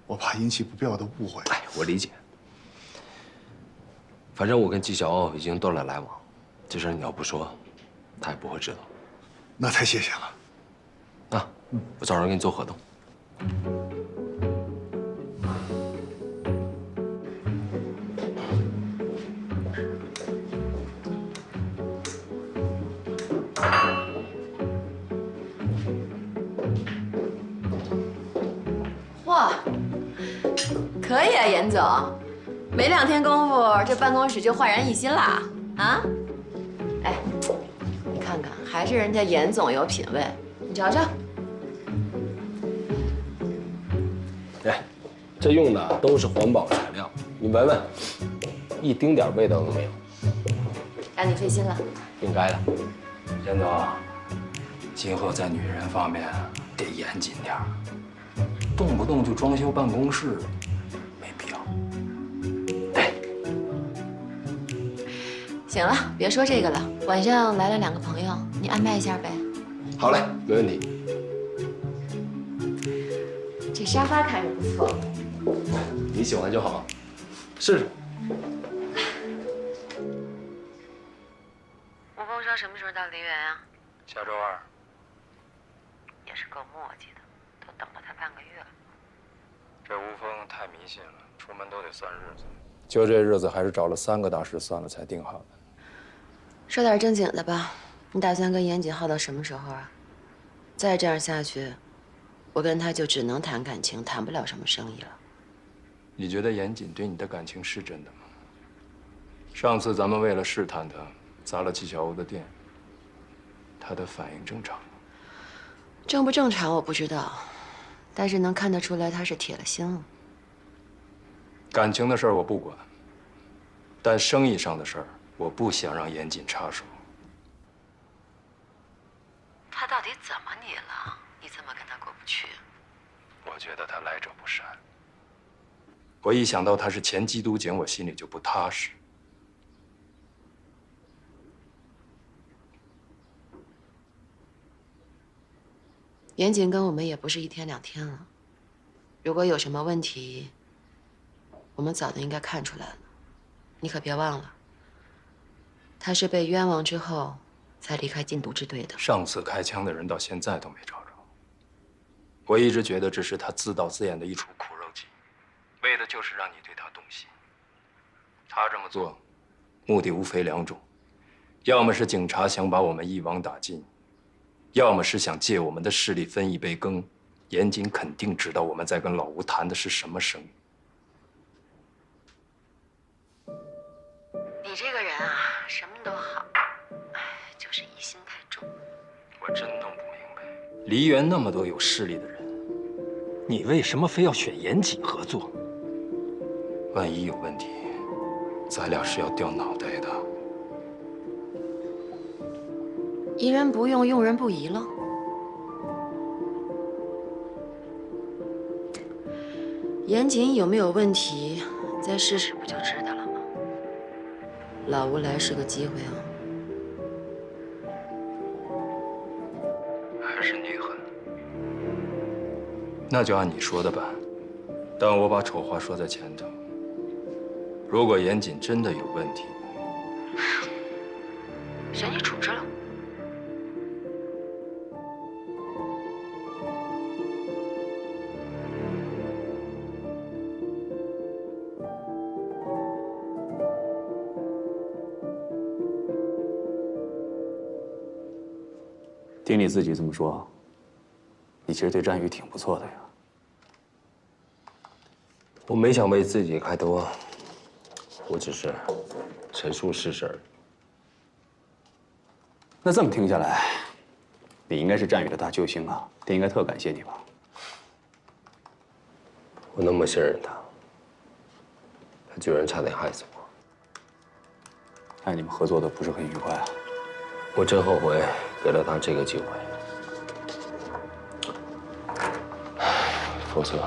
我怕引起不必要的误会。哎，我理解。反正我跟纪晓欧已经断了来往，这事儿你要不说，他也不会知道。那太谢谢了。啊，我找人给你做合同。嚯，可以啊，严总。没2天功夫，这办公室就焕然一新啦！啊，哎，你看看，还是人家严总有品位，你瞧瞧。哎，这用的都是环保材料，你闻闻，一丁点味道都没有。让你费心了。应该的。严总，今后在女人方面得严谨点儿，动不动就装修办公室。行了，别说这个了。晚上来了2个朋友，你安排一下呗。好嘞，没问题。这沙发看着不错，你喜欢就好，试试。吴峰说什么时候到梨园啊？下周2。也是够磨叽的，都等了他半个月了。这吴峰太迷信了，出门都得算日子。就这日子，还是找了3个大师算了才定好的。说点正经的吧，你打算跟严谨耗到什么时候啊？再这样下去，我跟他就只能谈感情，谈不了什么生意了。你觉得严谨对你的感情是真的吗？上次咱们为了试探他，砸了纪晓欧的店，他的反应正常吗？正不正常我不知道，但是能看得出来他是铁了心了。感情的事儿我不管，但生意上的事儿，我不想让严谨插手。他到底怎么你了？你这么跟他过不去？我觉得他来者不善。我一想到他是前缉毒警，我心里就不踏实。严谨跟我们也不是1天2天了，如果有什么问题，我们早就应该看出来了。你可别忘了，他是被冤枉之后才离开禁毒支队的。上次开枪的人到现在都没找着。我一直觉得这是他自导自演的一出苦肉计，为的就是让你对他动心。他这么做，目的无非2种：要么是警察想把我们一网打尽，要么是想借我们的势力分一杯羹。严谨肯定知道我们在跟老吴谈的是什么生意。你这个人啊，什么都好，哎，就是疑心太重。我真弄不明梨园那么多有势力的人，你为什么非要选严谨合作？万一有问题，咱俩是要掉脑袋的。疑人不用，用人不疑了。严谨有没有问题，再试试不就知道了吗？老吴来是个机会啊。还是你狠。那就按你说的办，但我把丑话说在前头。如果严谨真的有问题，随你处置了。听你自己这么说，你其实对战宇挺不错的呀。我没想为自己开脱，我只是陈述事实而已。那这么听下来，你应该是战宇的大救星啊，他应该特感谢你吧？我那么信任他，他居然差点害死我。看你们合作的不是很愉快啊。我真后悔给了他这个机会，否则。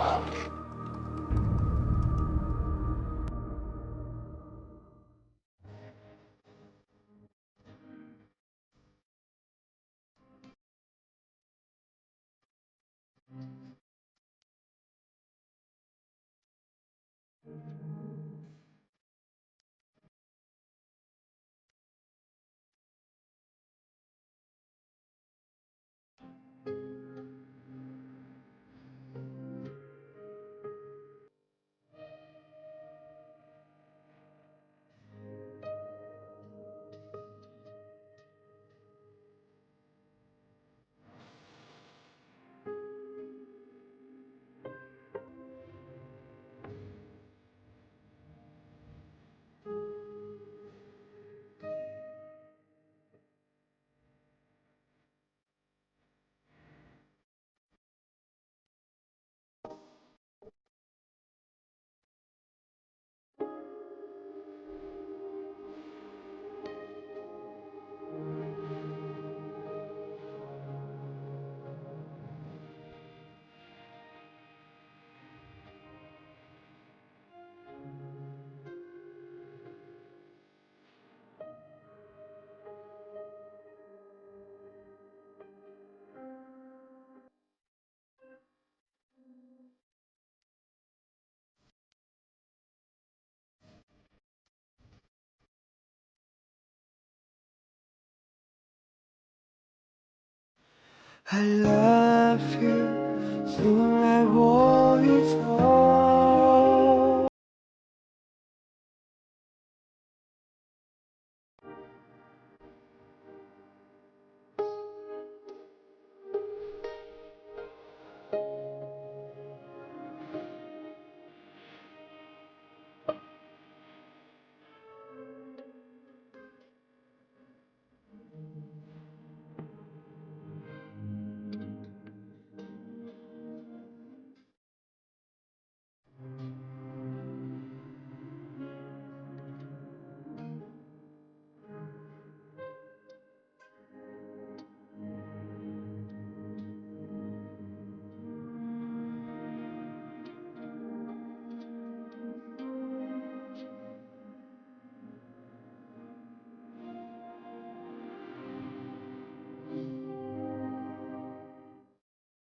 I love you，从来我